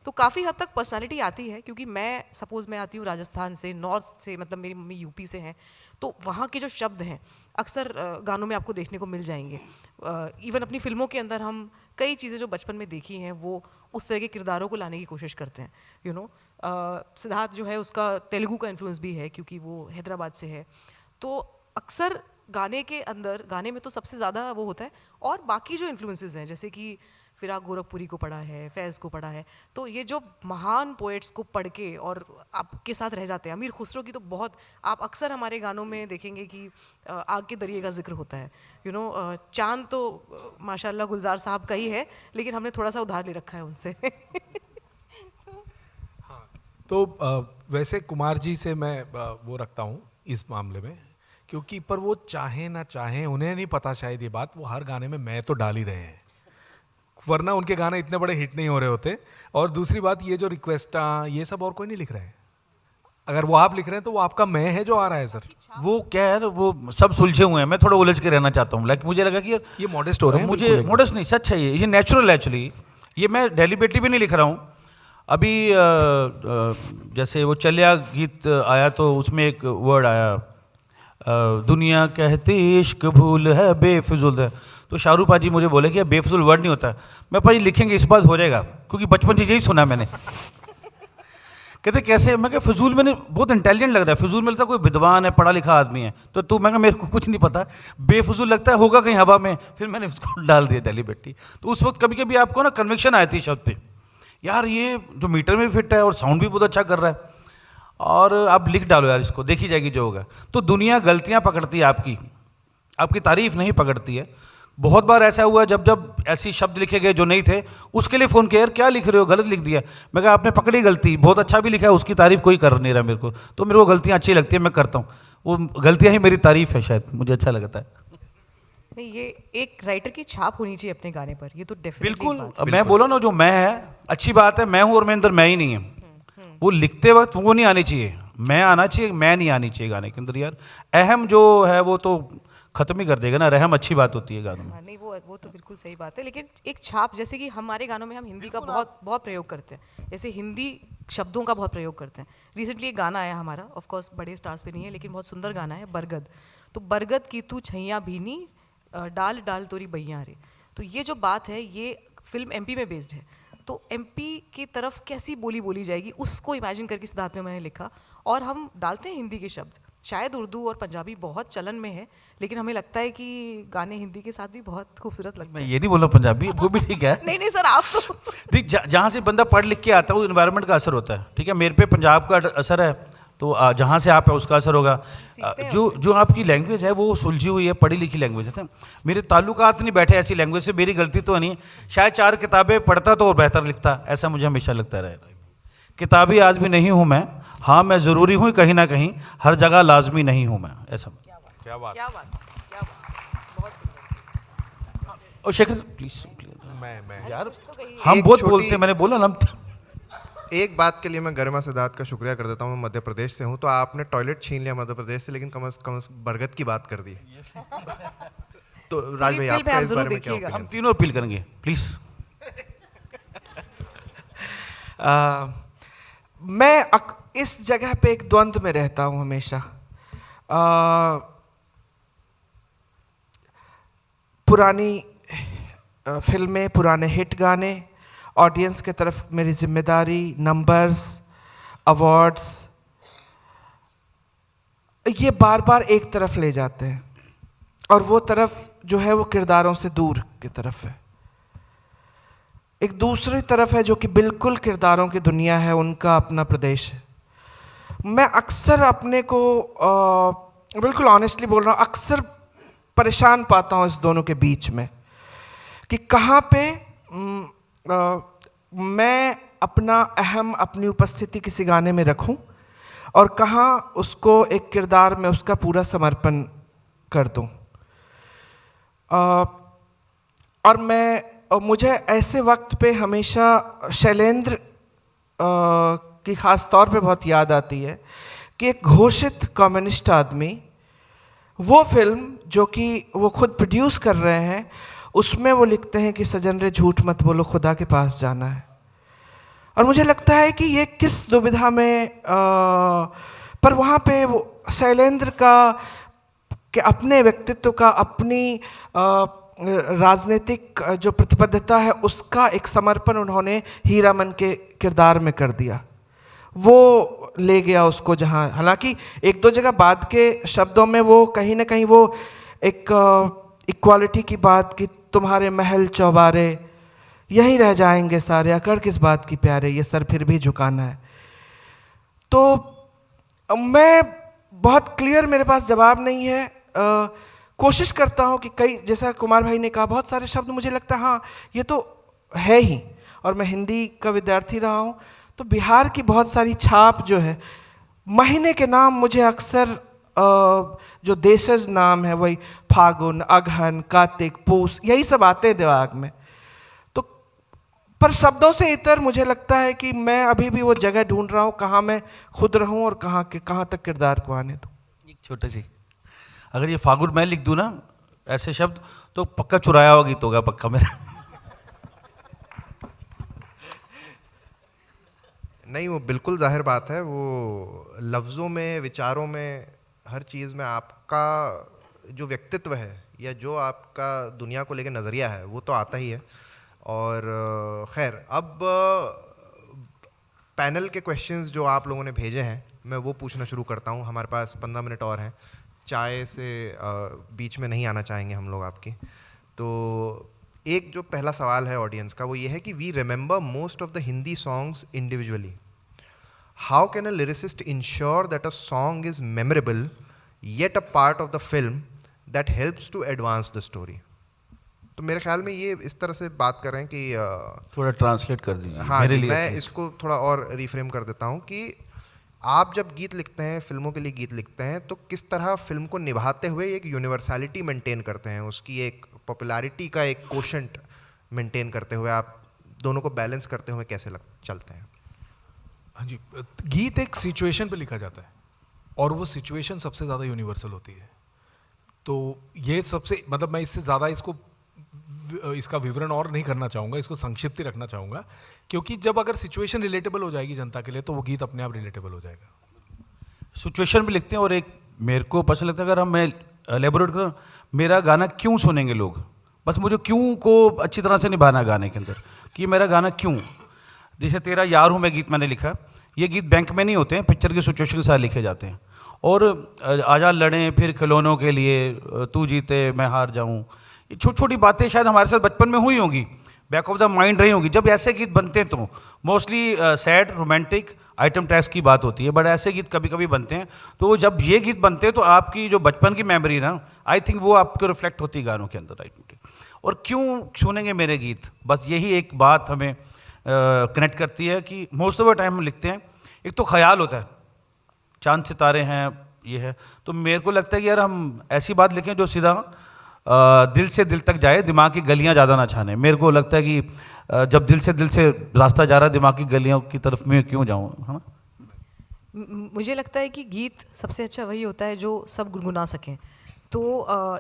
D: तो काफ़ी हद तक पर्सनालिटी आती है, क्योंकि मैं आती हूँ राजस्थान से, नॉर्थ से, मतलब मेरी मम्मी यूपी से हैं, तो वहाँ के जो शब्द हैं अक्सर गानों में आपको देखने को मिल जाएंगे। इवन अपनी फिल्मों के अंदर हम कई चीज़ें जो बचपन में देखी हैं वो उस तरह के किरदारों को लाने की कोशिश करते हैं। यू नो सिद्धार्थ जो है उसका तेलुगु का इन्फ्लुएंस भी है, क्योंकि वो हैदराबाद से है। तो अक्सर गाने के अंदर, गाने में तो सबसे ज़्यादा वो होता है, और बाकी जो इन्फ्लुएंसेस हैं जैसे कि फिराक गोरखपुरी को पढ़ा है, फैज़ को पढ़ा है, तो ये जो महान पोएट्स को पढ़ के और आपके साथ रह जाते हैं। अमीर खुसरो की तो बहुत, आप अक्सर हमारे गानों में देखेंगे कि आग के दरिए का जिक्र होता है। यू नो चांद तो माशाल्लाह गुलजार साहब का ही है, लेकिन हमने थोड़ा सा उधार ले रखा है उनसे।
E: तो वैसे कुमार जी से मैं वो रखता हूँ इस मामले में, क्योंकि पर वो चाहे ना चाहे, उन्हें नहीं पता शायद ये बात, वो हर गाने में मैं तो डाल ही रहे हैं, वरना उनके गाने इतने बड़े हिट नहीं हो रहे होते। और दूसरी बात ये जो रिक्वेस्टां ये सब और कोई नहीं लिख रहा है, अगर वो आप लिख रहे हैं तो वो आपका मैं है जो आ रहा है सर।
C: वो क्या है, वो सब सुलझे हुए हैं, मैं थोड़ा उलझ के रहना चाहता हूँ। लाइक मुझे लगा कि यार
E: ये मॉडेस्ट हो रहे हैं,
C: मुझे मॉडेस्ट नहीं, सच है ये नेचुरल है एक्चुअली, ये मैं डेलिबरेटली भी नहीं लिख रहा हूँ। अभी जैसे वो चलिया गीत आया तो उसमें एक वर्ड आया, दुनिया कहती इश्क भूल है बेफिजुल है, तो शाहरुख पाजी मुझे बोले कि बेफिजुल वर्ड नहीं होता। मैं पाजी लिखेंगे इस बात हो जाएगा, क्योंकि बचपन से यही सुना मैंने। कहते कैसे, मैं कहा फिजूल, मैंने बहुत इंटेलिजेंट लग रहा है, फिजूल में लगता है कोई विद्वान है, पढ़ा लिखा आदमी है, तो तू, मैं कहा मेरे को कुछ नहीं पता, बेफिजूल लगता है होगा कहीं हवा में, फिर मैंने उसको डाल दिया डेलिबरेटली। तो उस वक्त कभी कभी आपको ना कन्विक्शन आती है शब्द पे, यार ये जो मीटर में फिट है और साउंड भी बहुत अच्छा कर रहा है, और आप लिख डालो यार इसको, देखी जाएगी जो होगा। तो दुनिया गलतियां पकड़ती है आपकी तारीफ नहीं पकड़ती है। बहुत बार ऐसा हुआ जब ऐसी शब्द लिखे गए जो नहीं थे, उसके लिए फ़ोन किया, यार क्या लिख रहे हो, गलत लिख दिया। मैं कहा आपने पकड़ी गलती, बहुत अच्छा भी लिखा है, उसकी तारीफ कोई कर नहीं रहा मेरे को, तो मेरे को गलतियाँ अच्छी लगती है, मैं करता हूँ। वो गलतियाँ ही मेरी तारीफ है, शायद मुझे अच्छा लगता है।
D: नहीं, ये एक राइटर की छाप होनी चाहिए अपने गाने पर, ये तो डेफिनेटली
C: बिल्कुल,
D: बात
C: अब मैं बोला ना, जो मैं है अच्छी बात है, मैं हूँ और मेरे अंदर मैं ही नहीं है। वो लिखते वक्त वो नहीं आनी चाहिए, मैं आना चाहिए, मैं नहीं आनी चाहिए गाने के अंदर यार। अहम जो है वो तो खत्म ही कर देगा ना, रहम अच्छी बात होती है गानों में।
D: हाँ, नहीं वो तो बिल्कुल सही बात है, लेकिन एक छाप, जैसे कि हमारे गानों में हम हिंदी का बहुत बहुत प्रयोग करते हैं, जैसे हिंदी शब्दों का बहुत प्रयोग करते हैं। रिसेंटली एक गाना आया हमारा, ऑफ कोर्स बड़े स्टार्स पे नहीं है, लेकिन बहुत सुंदर गाना है, बरगद। तो बरगद की तू छैया भीनी, डाल डाल तोरी बैया रे। तो ये जो बात है, ये फिल्म एमपी में बेस्ड है, तो एमपी की तरफ कैसी बोली बोली जाएगी उसको इमेजिन करके सिद्धार्थ में मैंने लिखा। और हम डालते हैं हिंदी के शब्द, शायद उर्दू और पंजाबी बहुत चलन में है, लेकिन हमें लगता है कि गाने हिंदी के साथ भी बहुत खूबसूरत लगते
C: मैं
D: हैं।
C: ये नहीं बोल रहा पंजाबी, वो भी ठीक है।
D: नहीं नहीं सर, आप तो
C: देख, जहाँ से बंदा पढ़ लिख के आता है उस इन्वायरमेंट का असर होता है, ठीक है। मेरे पे पंजाब का असर है, तो जहाँ से आप है उसका असर होगा। जो आपकी लैंग्वेज है वो सुलझी हुई है, पढ़ी लिखी लैंग्वेज है। मेरे ताल्लुकात नहीं बैठे ऐसी लैंग्वेज से, मेरी गलती तो नहीं, शायद 4 किताबें पढ़ता तो और बेहतर लिखता, ऐसा मुझे हमेशा लगता रहा। किताबी आज भी नहीं हूँ मैं, हाँ मैं ज़रूरी हूँ कहीं ना कहीं, हर जगह लाजमी नहीं हूँ मैं, ऐसा।
E: क्या बात।
D: क्या बात, क्या बात, बहुत सुंदर।
C: और शेखर प्लीज,
E: मैं
C: यार
B: एक
C: हम बहुत
B: छोटी-
C: बोलते हैं, मैंने बोला ना।
B: एक बात के लिए मैं गरिमा सिद्धार्थ का शुक्रिया कर देता हूँ, मैं मध्य प्रदेश से हूँ, तो आपने टॉयलेट छीन लिया मध्य प्रदेश से, लेकिन कम से कम बरगद की बात कर दी। तो राज भाई,
D: फिल्म है,
B: आपका
D: आप
B: इस
D: जरूर
B: बारे में क्या
D: देखिएगा।
C: हम
B: opinion?
C: तीनों अपील करेंगे प्लीज।
F: इस जगह पे एक द्वंद्व में रहता हूं हमेशा। पुरानी फिल्में, पुराने हिट गाने, ऑडियंस के तरफ मेरी जिम्मेदारी, नंबर्स, अवार्ड्स, ये बार बार एक तरफ ले जाते हैं, और वो तरफ जो है वो किरदारों से दूर की तरफ है। एक दूसरी तरफ है जो कि बिल्कुल किरदारों की दुनिया है, उनका अपना प्रदेश है। मैं अक्सर अपने को बिल्कुल ऑनेस्टली बोल रहा हूँ, अक्सर परेशान पाता हूँ इस दोनों के बीच में, कि कहाँ पे मैं अपना अहम, अपनी उपस्थिति किसी गाने में रखूं और कहाँ उसको एक किरदार में उसका पूरा समर्पण कर दूं। और मुझे ऐसे वक्त पे हमेशा शैलेंद्र की ख़ास तौर पे बहुत याद आती है कि एक घोषित कम्युनिस्ट आदमी, वो फिल्म जो कि वो खुद प्रोड्यूस कर रहे हैं, उसमें वो लिखते हैं कि सजन रे झूठ मत बोलो, खुदा के पास जाना है। और मुझे लगता है कि ये किस दुविधा में पर वहाँ पे वो शैलेंद्र का के अपने व्यक्तित्व का, अपनी राजनीतिक जो प्रतिबद्धता है, उसका एक समर्पण उन्होंने हीरामन के किरदार में कर दिया। वो ले गया उसको जहाँ, हालांकि एक दो जगह बाद के शब्दों में वो कहीं ना कहीं वो एक इक्वालिटी की बात, कि तुम्हारे महल चौबारे यहीं रह जाएंगे सारे, अकड़ किस बात की प्यारे, ये सर फिर भी झुकाना है। तो मैं बहुत क्लियर, मेरे पास जवाब नहीं है। कोशिश करता हूँ कि कई, जैसा कुमार भाई ने कहा, बहुत सारे शब्द मुझे लगता है हाँ ये तो है ही, और मैं हिंदी का विद्यार्थी रहा हूँ, तो बिहार की बहुत सारी छाप जो है, महीने के नाम मुझे अक्सर जो देशज नाम है, वही फागुन, अगहन, कार्तिक, पूस, यही सब आते हैं दिमाग में। तो पर शब्दों से इतर मुझे लगता है कि मैं अभी भी वो जगह ढूंढ रहा हूँ, कहाँ मैं खुद रहूँ और कहाँ तक किरदार को आने दूँ।
C: एक छोटे सी, अगर ये फागुन मैं लिख दूँ ना ऐसे शब्द, तो पक्का चुराया हुआ गीत होगा पक्का मेरा।
B: नहीं, वो बिल्कुल जाहिर बात है, वो लफ्ज़ों में, विचारों में, हर चीज़ में आपका जो व्यक्तित्व है या जो आपका दुनिया को लेकर नज़रिया है, वो तो आता ही है। और खैर, अब पैनल के क्वेश्चंस जो आप लोगों ने भेजे हैं, मैं वो पूछना शुरू करता हूँ। हमारे पास 15 मिनट और हैं, चाय से बीच में नहीं आना चाहेंगे हम लोग आपकी। तो एक जो पहला सवाल है ऑडियंस का, वो ये है कि we remember most of the Hindi songs individually, how can a lyricist ensure that a song is memorable yet a part of the film that helps to advance the story. तो मेरे ख्याल में ये इस तरह से बात कर रहे हैं कि
C: थोड़ा ट्रांसलेट कर दीजिए
B: हाँ
C: मेरे
B: जी,
C: लिए
B: मैं
C: please।
B: इसको थोड़ा और रिफ्रेम कर देता हूँ कि आप जब गीत लिखते हैं, फिल्मों के लिए गीत लिखते हैं, तो किस तरह फिल्म को निभाते हुए एक यूनिवर्सलिटी मेंटेन करते हैं, उसकी एक पॉपुलैरिटी का एक कोशेंट मेंटेन करते हुए आप दोनों को बैलेंस करते हुए कैसे चलते हैं?
E: हाँ जी, गीत एक सिचुएशन पे लिखा जाता है और वो सिचुएशन सबसे ज़्यादा यूनिवर्सल होती है। तो ये सबसे मतलब मैं इससे ज़्यादा इसका विवरण और नहीं करना चाहूँगा, इसको संक्षिप्त ही रखना चाहूँगा, क्योंकि जब अगर सिचुएशन रिलेटेबल हो जाएगी जनता के लिए तो वो गीत अपने आप रिलेटेबल हो जाएगा।
C: सिचुएशन भी लिखते हैं और एक मेरे को पसंद लगता है, अगर मैं एलेबोरेट करूँ मेरा गाना क्यों सुनेंगे लोग, बस मुझे क्यों को अच्छी तरह से निभाना गाने के अंदर कि मेरा गाना क्यों। जैसे तेरा यार हूँ मैं गीत मैंने लिखा, ये गीत बैंक में नहीं होते हैं, पिक्चर की सिचुएशन के साथ लिखे जाते हैं। और आजा लड़ें फिर खिलौनों के लिए, तू जीते मैं हार जाऊँ, ये छोटी छोटी बातें शायद हमारे साथ बचपन में हुई होंगी, बैक ऑफ द माइंड रही होंगी। जब ऐसे गीत बनते हैं तो mostly sad romantic item tax की बात होती है, बट ऐसे गीत कभी कभी बनते हैं। तो जब ये गीत बनते हैं तो आपकी जो बचपन की मेमोरी ना, आई थिंक वो आपको रिफ्लेक्ट होती है गानों के अंदर, राइट। और क्यों सुनेंगे मेरे गीत, बस यही एक बात हमें कनेक्ट करती है कि मोस्ट ऑफ द टाइम हम लिखते हैं, एक तो ख्याल होता है चांद सितारे हैं ये है, तो मेरे को लगता है कि यार हम ऐसी बात लिखें जो सीधा दिल से दिल तक जाए, दिमाग की गलियां ज़्यादा ना छाने। मेरे को लगता है कि जब दिल से रास्ता जा रहा है, दिमाग की गलियों की तरफ मैं क्यों जाऊँ, है ना।
D: मुझे लगता है कि गीत सबसे अच्छा वही होता है जो सब गुनगुना सकें। तो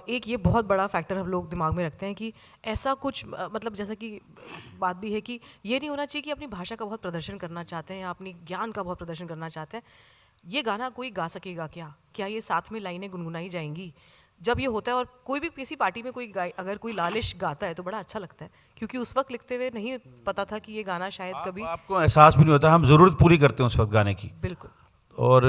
D: एक ये बहुत बड़ा फैक्टर हम लोग दिमाग में रखते हैं कि ऐसा कुछ मतलब जैसा कि बात भी है कि ये नहीं होना चाहिए कि अपनी भाषा का बहुत प्रदर्शन करना चाहते हैं या अपनी ज्ञान का बहुत प्रदर्शन करना चाहते हैं। ये गाना कोई गा सकेगा क्या ये साथ में लाइनें गुनगुनाई जाएंगी? जब ये होता है और कोई भी किसी पार्टी में कोई अगर कोई लालिश गाता है तो बड़ा अच्छा लगता है, क्योंकि उस वक्त लिखते हुए नहीं पता था कि ये गाना शायद कभी
C: आपको एहसास भी नहीं होता, हम ज़रूरत पूरी करते हैं उस वक्त गाने की।
D: बिल्कुल।
C: और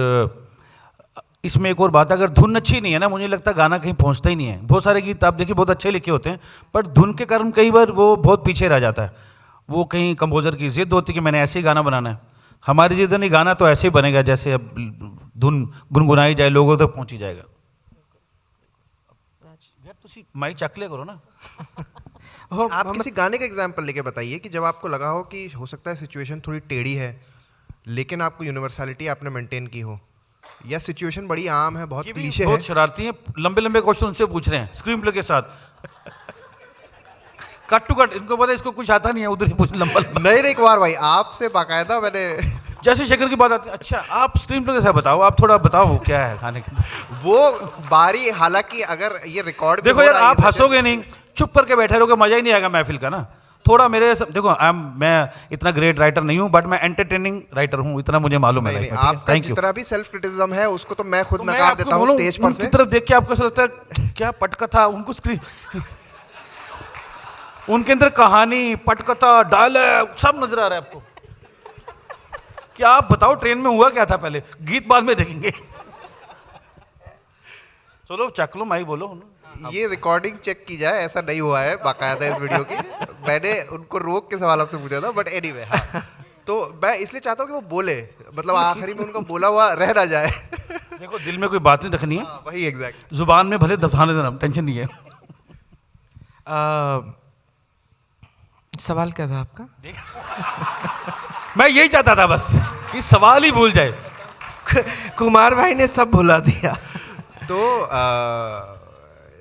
C: इसमें एक और बात, अगर धुन अच्छी नहीं है ना, मुझे लगता है गाना कहीं पहुंचता ही नहीं है। बहुत सारे गीत आप देखिए बहुत अच्छे लिखे होते हैं, पर धुन के कारण कई बार वो बहुत पीछे रह जाता है। वो कहीं कंपोजर की जिद होती है कि मैंने ऐसे ही गाना बनाना है। हमारी जिद नहीं, गाना तो ऐसे ही बनेगा जैसे अब धुन गुनगुनाई जाए, लोगों तक पहुंची जाएगा। यार तुसी माइक चक लिया करो ना।
B: आप किसी गाने का एग्जाम्पल लेके बताइए कि जब आपको लगा हो कि हो सकता है सिचुएशन थोड़ी टेढ़ी है लेकिन आपको यूनिवर्सलिटी आपने मेंटेन की हो, या सिचुएशन बड़ी आम है, बहुत क्लीशे है।
C: बहुत शरारती हैं, लंबे लंबे क्वेश्चन उनसे पूछ रहे हैं स्क्रीन प्ले के साथ। कट टू कट, इनको पता है इसको कुछ आता नहीं है, उधर ही पूछ लंबा
B: नहीं कुमार भाई, आपसे बाकायदा मैंने
C: जैसे शेखर की बात आती है, अच्छा आप स्क्रीन प्ले के साथ बताओ, आप थोड़ा बताओ क्या है खाने के अंदर।
B: वो बारी, हालांकि अगर ये रिकॉर्ड
C: देखो यार, आप हंसोगे नहीं, चुप करके बैठे रहोगे, मजा ही नहीं आएगा महफिल का ना। थोड़ा मेरे देखो, मैं इतना ग्रेट राइटर नहीं हूँ, बट मैं एंटरटेनिंग राइटर हूँ, इतना मुझे मालूम है।
B: आपका जितना भी सेल्फ क्रिटिसिज्म है उसको तो मैं खुद नकार देता हूँ स्टेज पर से।
C: तरफ देख के आपको ऐसा लगता है क्या पटकथा, उनको स्क्रीन उनके अंदर कहानी, पटकथा, डायलॉग सब नजर आ रहा है आपको। क्या आप बताओ ट्रेन में हुआ क्या था पहले, गीत बाद में देखेंगे। चलो चक लो, माई बोलो।
B: ये रिकॉर्डिंग चेक की जाए, ऐसा नहीं हुआ है बाकायदा इस वीडियो की। मैंने उनको रोक के सवाल आपसे पूछा था, बट एनीवे हाँ। तो मैं इसलिए चाहता हूँ कि वो बोले, मतलब आखिरी में उनका बोला हुआ रह ना जाए।
C: देखो दिल में कोई बात नहीं रखनी है,
B: वही एग्जैक्ट,
C: जुबान में भले दफाने देना, टेंशन नहीं है।
F: सवाल क्या था आपका?
C: मैं यही चाहता था बस कि सवाल ही भूल जाए।
F: कुमार भाई ने सब भुला दिया।
B: तो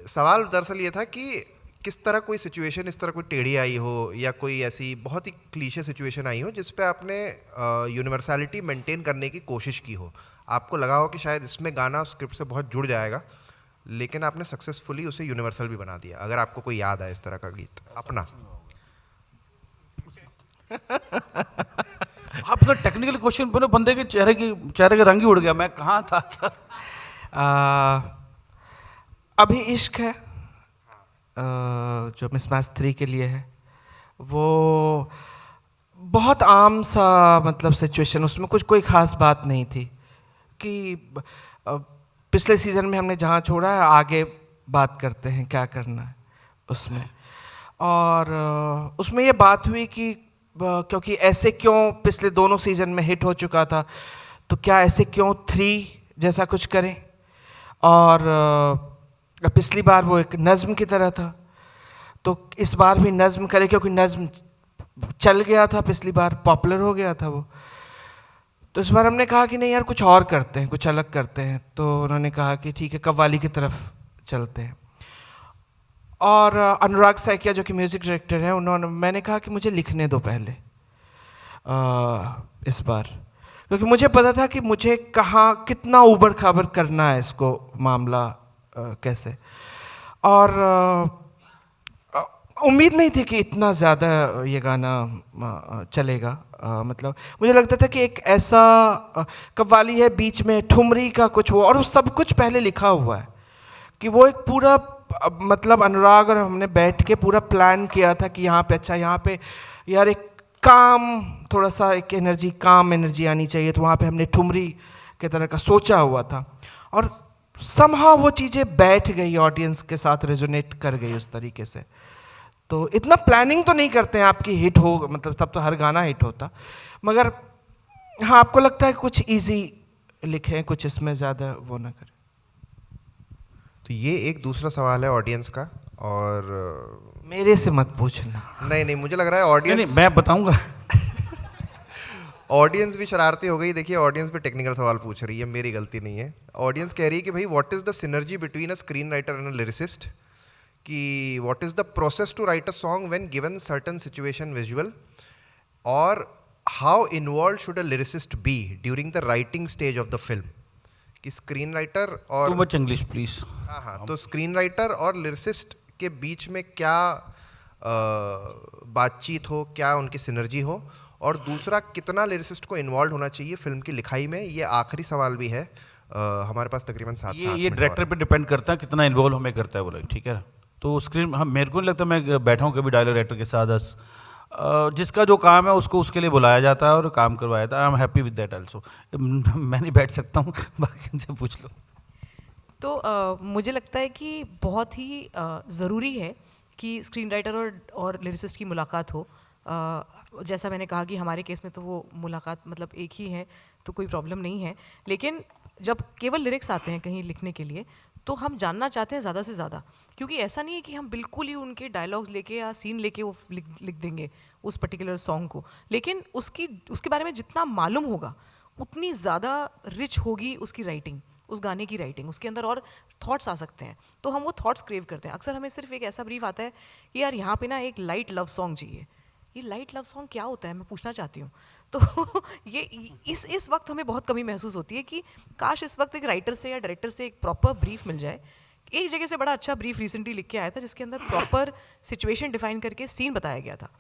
B: सवाल दरअसल ये था कि किस तरह कोई सिचुएशन इस तरह कोई टेढ़ी आई हो या कोई ऐसी बहुत ही क्लीशे सिचुएशन आई हो जिस पे आपने यूनिवर्सलिटी मेंटेन करने की कोशिश की हो, आपको लगा हो कि शायद इसमें गाना स्क्रिप्ट से बहुत जुड़ जाएगा, लेकिन आपने सक्सेसफुली उसे यूनिवर्सल भी बना दिया। अगर आपको कोई याद है इस तरह का गीत अपना।
C: आप तो टेक्निकल क्वेश्चन पर बंदे के चेहरे का रंग ही उड़ गया, मैं कहाँ था क्या?
F: अभी इश्क है जो मिसमैच 3 के लिए है, वो बहुत आम सा मतलब सिचुएशन, उसमें कुछ कोई ख़ास बात नहीं थी कि पिछले सीज़न में हमने जहाँ छोड़ा है आगे बात करते हैं क्या करना है उसमें। और उसमें ये बात हुई कि क्योंकि ऐसे क्यों पिछले दोनों सीज़न में हिट हो चुका था, तो क्या ऐसे क्यों 3 जैसा कुछ करें। और पिछली बार वो एक नज़्म की तरह था, तो इस बार भी नज़्म करें, क्योंकि नज़्म चल गया था, पिछली बार पॉपुलर हो गया था वो। तो इस बार हमने कहा कि नहीं यार कुछ और करते हैं, कुछ अलग करते हैं। तो उन्होंने कहा कि ठीक है कव्वाली की तरफ चलते हैं। और अनुराग सैकिया जो कि म्यूज़िक डायरेक्टर हैं, मैंने कहा कि मुझे लिखने दो पहले इस बार, क्योंकि मुझे पता था कि मुझे कहाँ कितना ऊबड़ खाबड़ करना है इसको मामला कैसे। और उम्मीद नहीं थी कि इतना ज़्यादा ये गाना चलेगा। मतलब मुझे लगता था कि एक ऐसा कव्वाली है, बीच में ठुमरी का कुछ वो, और वो सब कुछ पहले लिखा हुआ है कि वो एक पूरा मतलब अनुराग और हमने बैठ के पूरा प्लान किया था कि यहाँ पे अच्छा, यहाँ पे यार एक काम, थोड़ा सा एक एनर्जी, काम एनर्जी आनी चाहिए। तो वहाँ पे हमने ठुमरी के तरह का सोचा हुआ था, और समहाउ वो चीज़ें बैठ गई, ऑडियंस के साथ रेजोनेट कर गई उस तरीके से। तो इतना प्लानिंग तो नहीं करते हैं आपकी हिट हो, मतलब तब तो हर गाना हिट होता, मगर हाँ आपको लगता है कुछ इजी लिखें, कुछ इसमें ज़्यादा वो ना करें।
B: तो ये एक दूसरा सवाल है ऑडियंस का, और
F: मेरे से मत पूछना।
B: नहीं, मुझे लग रहा है ऑडियंस,
C: मैं बताऊंगा।
B: ऑडियंस भी शरारती हो गई। देखिए ऑडियंस भी टेक्निकल सवाल पूछ रही है, मेरी गलती नहीं है। ऑडियंस कह रही है कि भाई what is the synergy between a screen writer and a lyricist, कि what is the process to write a song when given certain situation visual, और how involve should a lyricist be during the writing stage of the film. कि screen writer और
C: too much English please.
B: हाँ, तो screen writer और lyricist के बीच में क्या बातचीत हो, क्या उनकी सिनर्जी हो, और दूसरा कितना लिरिसिस्ट को इन्वॉल्व होना चाहिए फिल्म की लिखाई में। ये आखिरी सवाल भी है। हमारे पास तकरीबन 7
C: ये डायरेक्टर पे डिपेंड करता है कितना इन्वॉल्व हमें करता है वो लोग, ठीक है। तो स्क्रीन, हम, मेरे को नहीं लगता मैं बैठा हूँ कभी डायलॉग राइटर के साथ। जिसका जो काम है उसको उसके लिए बुलाया जाता है और काम करवाया जाता है। I am happy with that also. मैं नहीं बैठ सकता हूँ, बाकी उनसे पूछ लो।
D: तो मुझे लगता है कि बहुत ही ज़रूरी है कि स्क्रीन राइटर और लिरिसिस्ट की मुलाकात हो। जैसा मैंने कहा कि हमारे केस में तो वो मुलाकात मतलब एक ही है, तो कोई प्रॉब्लम नहीं है। लेकिन जब केवल लिरिक्स आते हैं कहीं लिखने के लिए, तो हम जानना चाहते हैं ज़्यादा से ज़्यादा, क्योंकि ऐसा नहीं है कि हम बिल्कुल ही उनके डायलॉग्स लेके या सीन लेके वो लिख देंगे उस पर्टिकुलर सॉन्ग को। लेकिन उसके बारे में जितना मालूम होगा उतनी ज़्यादा रिच होगी उसकी राइटिंग, उस गाने की राइटिंग, उसके अंदर और थॉट्स आ सकते हैं। तो हम वो थॉट्स क्रेव करते हैं। अक्सर हमें सिर्फ एक ऐसा ब्रीफ आता है कि यार यहाँ पे ना एक लाइट लव सॉन्ग चाहिए। ये लाइट लव सॉन्ग क्या होता है, मैं पूछना चाहती हूँ। तो ये इस वक्त हमें बहुत कमी महसूस होती है कि काश इस वक्त एक राइटर से या डायरेक्टर से एक प्रॉपर ब्रीफ मिल जाए। एक जगह से बड़ा अच्छा ब्रीफ रिसेंटली लिख के आया था जिसके अंदर प्रॉपर सिचुएशन डिफाइन करके सीन बताया गया था।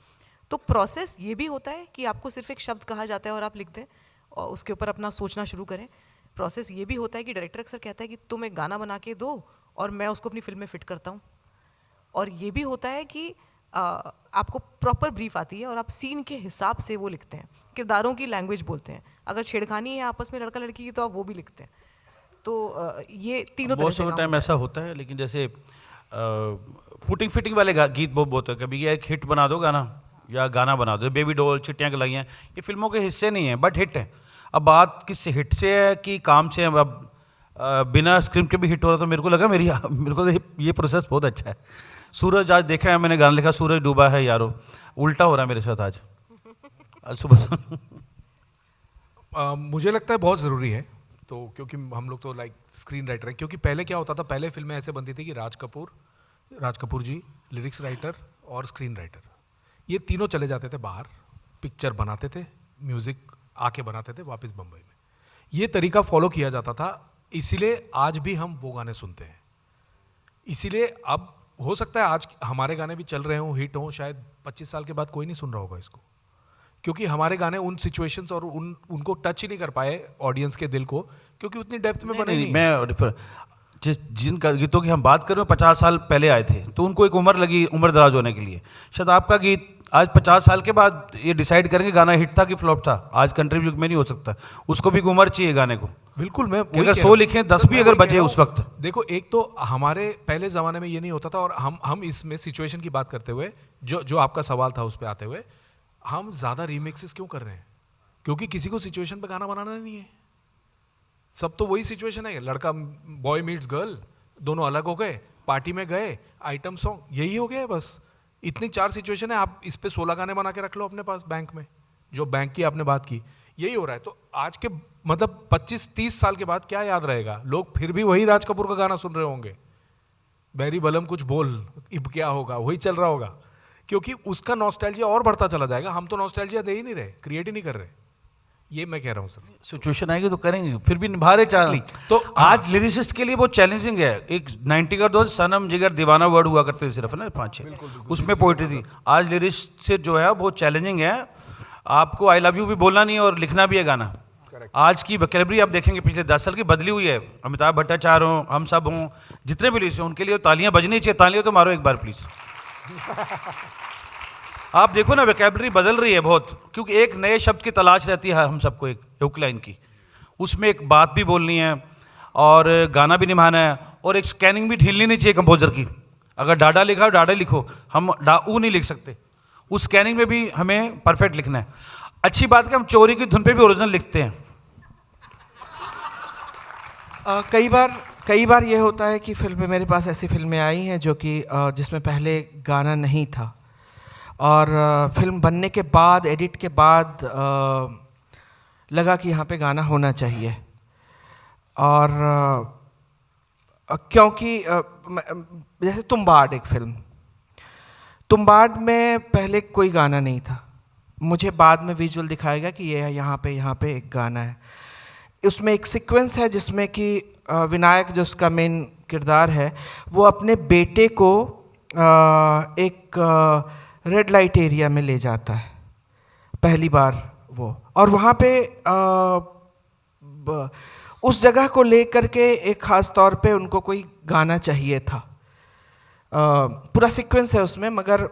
D: तो प्रोसेस ये भी होता है कि आपको सिर्फ एक शब्द कहा जाता है और आप लिख दें और उसके ऊपर अपना सोचना शुरू करें। प्रोसेस ये भी होता है कि डायरेक्टर अक्सर कहता है कि तुम एक गाना बना के दो और मैं उसको अपनी फिल्म में फिट करता हूँ। और ये भी होता है कि आपको प्रॉपर ब्रीफ आती है और आप सीन के हिसाब से वो लिखते हैं, किरदारों की लैंग्वेज बोलते हैं। अगर छेड़खानी है आपस में लड़का लड़की की तो आप वो भी लिखते हैं। तो ये तीनों तरह से
C: टाइम ऐसा होता है, लेकिन जैसे पुटिंग फिटिंग वाले गीत बहुत बहुत है। कभी ये एक हिट बना दो गाना या गाना बना दो, बेबी डॉल, चिट्टियाँ गलाइयाँ, ये फिल्मों के हिस्से नहीं हैं बट हिट है। अब बात किस हिट से है कि काम से है। अब बिना स्क्रिप्ट के भी हिट हो रहा, तो मेरे को लगा मेरे को ये प्रोसेस बहुत अच्छा है। सूरज आज देखा है मैंने, गाना लिखा सूरज डूबा है यारो, उल्टा हो रहा है मेरे साथ आज सुबह।
E: मुझे लगता है बहुत ज़रूरी है, तो क्योंकि हम लोग तो लाइक स्क्रीन राइटर है। क्योंकि पहले क्या होता था, पहले फिल्में ऐसे बनती थी कि राज कपूर जी लिरिक्स राइटर और स्क्रीन राइटर, ये तीनों चले जाते थे बाहर, पिक्चर बनाते थे, म्यूज़िक आके बनाते थे वापस बम्बई में। ये तरीका फॉलो किया जाता था, इसीलिए आज भी हम वो गाने सुनते हैं। इसीलिए अब हो सकता है आज हमारे गाने भी चल रहे हों, हिट हों, शायद 25 साल के बाद कोई नहीं सुन रहा होगा इसको, क्योंकि हमारे गाने उन सिचुएशंस और उनको टच ही नहीं कर पाए ऑडियंस के दिल को, क्योंकि उतनी डेप्थ में बने नहीं।
C: मैं जिन गीतों की हम बात कर रहे हैं 50 साल पहले आए थे, तो उनको एक उम्र लगी उम्र दराज होने के लिए। शायद आपका गीत आज 50 साल के बाद ये डिसाइड करेंगे गाना हिट था कि फ्लॉप था। आज कंट्री युग में नहीं हो सकता, उसको भी एक उम्र चाहिए गाने को।
E: बिल्कुल, मैं
C: अगर 100 लिखें 10 भी अगर बचे उस वक्त।
E: देखो, एक तो हमारे पहले ज़माने में ये नहीं होता था, और हम इसमें सिचुएशन की बात करते हुए, जो आपका सवाल था उस पर आते हुए, हम ज़्यादा रीमिक्सेस क्यों कर रहे हैं? क्योंकि किसी को सिचुएशन पे गाना बनाना नहीं है। सब तो वही सिचुएशन है, लड़का बॉय मीट्स गर्ल, दोनों अलग हो गए, पार्टी में गए, आइटम सॉन्ग, यही हो गया है बस। इतनी 4 सिचुएशन है, आप इस पे 16 गाने बना के रख लो अपने पास बैंक में। जो बैंक की आपने बात की, यही हो रहा है। तो आज के मतलब 25-30 साल के बाद क्या याद रहेगा? लोग फिर भी वही राज कपूर का गाना सुन रहे होंगे, बैरी बलम कुछ बोल, अब क्या होगा, वही चल रहा होगा, क्योंकि उसका नॉस्टैल्जिया और बढ़ता चला जाएगा। हम तो नॉस्टैल्जिया दे ही नहीं रहे, क्रिएट ही नहीं कर रहे। ये मैं कह रहा हूँ सर।
C: सिचुएशन आएगी तो करेंगे, फिर भी निभा रहे चाह। तो आज लिरिसिस्ट के लिए बहुत चैलेंजिंग है। एक 90 का दौर सनम जिगर दीवाना वर्ड हुआ करते थे सिर्फ ना 5-6, उसमें पोइट्री थी। आज लिरिस्ट से जो है बहुत चैलेंजिंग है। आपको आई लव यू भी बोलना नहीं है और लिखना भी है गाना। आज की वोकैबुलरी आप देखेंगे पिछले 10 साल की बदली हुई है। अमिताभ भट्टाचार्य हों, हम सब हों, जितने भी लिरिस्ट हैं, उनके लिए तालियां बजनी चाहिए। तालियां तो मारो एक बार प्लीज। आप देखो ना वोकैबुलरी बदल रही है बहुत, क्योंकि एक नए शब्द की तलाश रहती है हम सबको, एक हुक लाइन की। उसमें एक बात भी बोलनी है और गाना भी निभाना है, और एक स्कैनिंग भी ढीलनी नहीं चाहिए कंपोजर की। अगर डाडा लिखा हो डाडा लिखो, हम डाऊ नहीं लिख सकते। उस स्कैनिंग में भी हमें परफेक्ट लिखना है। अच्छी बात है कि हम चोरी की धुन पे भी ओरिजिनल लिखते हैं।
F: कई बार ये होता है कि फिल्में, मेरे पास ऐसी फिल्में आई हैं जो कि जिसमें पहले गाना नहीं था, और फिल्म बनने के बाद, एडिट के बाद लगा कि यहाँ पे गाना होना चाहिए। और क्योंकि जैसे तुम्बाड एक फिल्म, तुम्बाड में पहले कोई गाना नहीं था। मुझे बाद में विजुअल दिखाया गया कि ये यहाँ पे एक गाना है। उसमें एक सीक्वेंस है जिसमें कि विनायक, जो उसका मेन किरदार है, वो अपने बेटे को एक रेड लाइट एरिया में ले जाता है पहली बार वो, और वहाँ पे उस जगह को लेकर के एक ख़ास तौर पे उनको कोई गाना चाहिए था। पूरा सीक्वेंस है उसमें, मगर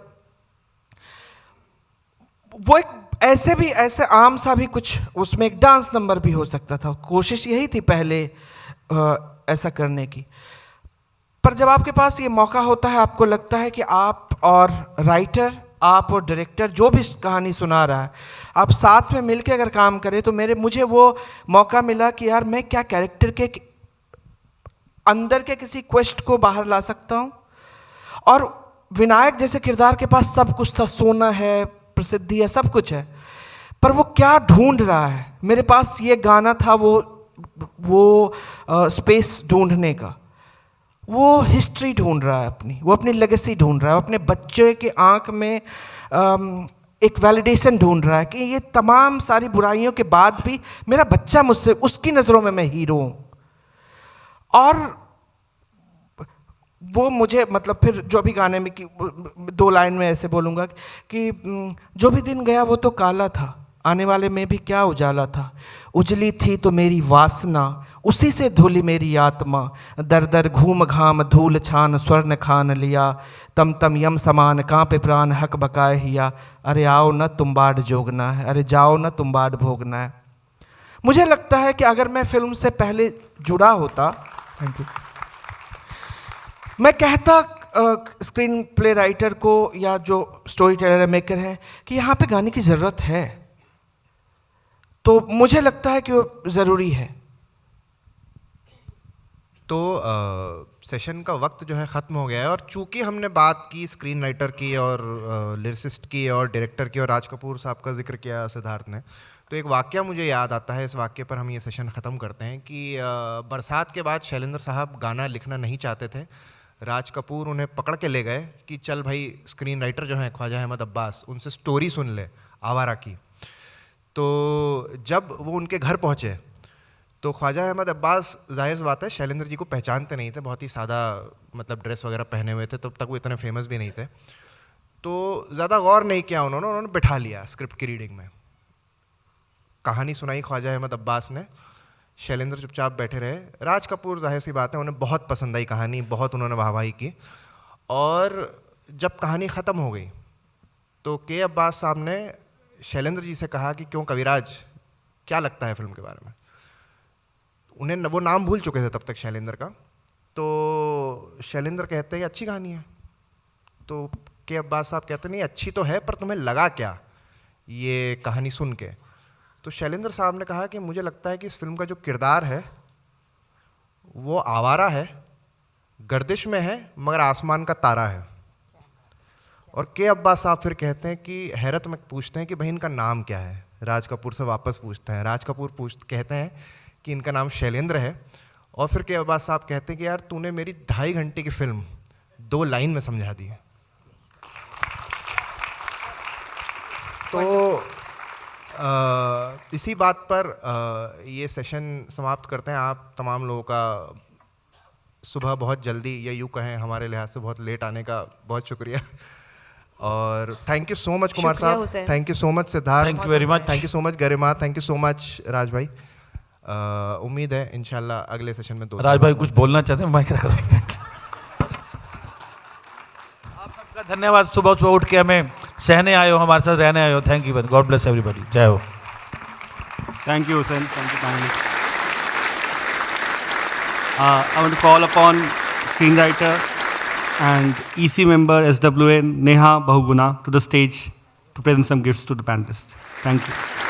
F: वो एक ऐसे आम सा भी कुछ, उसमें एक डांस नंबर भी हो सकता था। कोशिश यही थी पहले ऐसा करने की। पर जब आपके पास ये मौका होता है, आपको लगता है कि आप और राइटर, आप और डायरेक्टर, जो भी कहानी सुना रहा है, आप साथ में मिलकर अगर काम करें, तो मुझे वो मौका मिला कि यार मैं क्या कैरेक्टर के अंदर के किसी क्वेस्ट को बाहर ला सकता हूँ। और विनायक जैसे किरदार के पास सब कुछ था, सोना है, प्रसिद्धि है, सब कुछ है, पर वो क्या ढूंढ रहा है। मेरे पास ये गाना था, वो स्पेस ढूंढने का, वो हिस्ट्री ढूंढ रहा है अपनी, वो अपनी लेगेसी ढूंढ रहा है, अपने बच्चे के आंख में एक वैलिडेशन ढूंढ रहा है कि ये तमाम सारी बुराइयों के बाद भी मेरा बच्चा मुझसे, उसकी नज़रों में मैं हीरो हूँ। और वो मुझे, मतलब फिर जो भी गाने में की 2 लाइन में ऐसे बोलूँगा कि जो भी दिन गया वो तो काला था, आने वाले में भी क्या उजाला था, उजली थी तो मेरी वासना, उसी से धुली मेरी आत्मा, दर दर घूम घाम धूल छान स्वर्ण खान लिया, तम तम यम समान कांपे प्राण हक बकाए हिया, अरे आओ न तुम बाढ़ जोगना है, अरे जाओ न तुम बाढ़ भोगना है। मुझे लगता है कि अगर मैं फिल्म से पहले जुड़ा होता, थैंक यू, मैं कहता स्क्रीन प्ले राइटर को या जो स्टोरी टेलर मेकर हैं कि यहाँ पे गाने की ज़रूरत है, तो मुझे लगता है कि वो ज़रूरी है।
B: तो सेशन का वक्त जो है ख़त्म हो गया है, और चूंकि हमने बात की स्क्रीन राइटर की और लिरिसिस्ट की और डायरेक्टर की, और राज कपूर साहब का जिक्र किया सिद्धार्थ ने, तो एक वाक़या मुझे याद आता है। इस वाक़ये पर हम ये सेशन ख़त्म करते हैं कि बरसात के बाद शैलेंद्र साहब गाना लिखना नहीं चाहते थे। राज कपूर उन्हें पकड़ के ले गए कि चल भाई, स्क्रीन राइटर जो हैं ख्वाजा अहमद अब्बास, उनसे स्टोरी सुन ले आवारा की। तो जब वो उनके घर पहुँचे तो ख्वाजा अहमद अब्बास, जाहिर सी बात है, शैलेंद्र जी को पहचानते नहीं थे, बहुत ही सादा मतलब ड्रेस वगैरह पहने हुए थे, तब तक वो इतने फेमस भी नहीं थे। तो ज़्यादा गौर नहीं किया उन्होंने बिठा लिया स्क्रिप्ट की रीडिंग में। कहानी सुनाई ख्वाजा अहमद अब्बास ने, शैलेंद्र चुपचाप बैठे रहे। राज कपूर, जाहिर सी बात है, उन्हें बहुत पसंद आई कहानी, बहुत उन्होंने वाहवाही की। और जब कहानी ख़त्म हो गई तो के अब्बास साहब ने शैलेंद्र जी से कहा कि क्यों कविराज, क्या लगता है फिल्म के बारे में। उन्हें वो नाम भूल चुके थे तब तक शैलेंद्र का। तो शैलेंद्र कहते हैं अच्छी कहानी है। तो के अब्बास साहब कहते नहीं, अच्छी तो है, पर तुम्हें लगा क्या ये कहानी सुन के। तो शैलेंद्र साहब ने कहा कि मुझे लगता है कि इस फिल्म का जो किरदार है वो आवारा है, गर्दिश में है, मगर आसमान का तारा है। और के अब्बास साहब फिर कहते हैं कि हैरत में पूछते हैं कि भाई इनका नाम क्या है, राज कपूर से वापस पूछते हैं। राज कपूर कहते हैं कि इनका नाम शैलेंद्र है, और फिर के बाद साहब कहते हैं कि यार तूने मेरी 2.5 घंटे की फिल्म 2 लाइन में समझा दी है। तो इसी बात पर ये सेशन समाप्त करते हैं। आप तमाम लोगों का सुबह बहुत जल्दी, या यूँ कहें हमारे लिहाज से बहुत लेट आने का बहुत शुक्रिया, और thank you so much Kumar साहब, thank you so much Siddharth,
C: Thank you very much.
B: Thank you so much Garima, thank you so much Raj भाई। उम्मीद है इंशाल्लाह अगले सेशन में
C: राज भाई कुछ बोलना चाहते हैं, माइक रखो। आप सबका धन्यवाद, सुबह सुबह उठ के हमें सहने आए हो, हमारे साथ रहने आए हो। Thank you, God bless everybody, जय हो।
G: Thank you, Hussain. Thank you, panelists. I want to call upon screenwriter and EC member SWA Neha Bahuguna to the stage to present some gifts to the panelists. Thank you.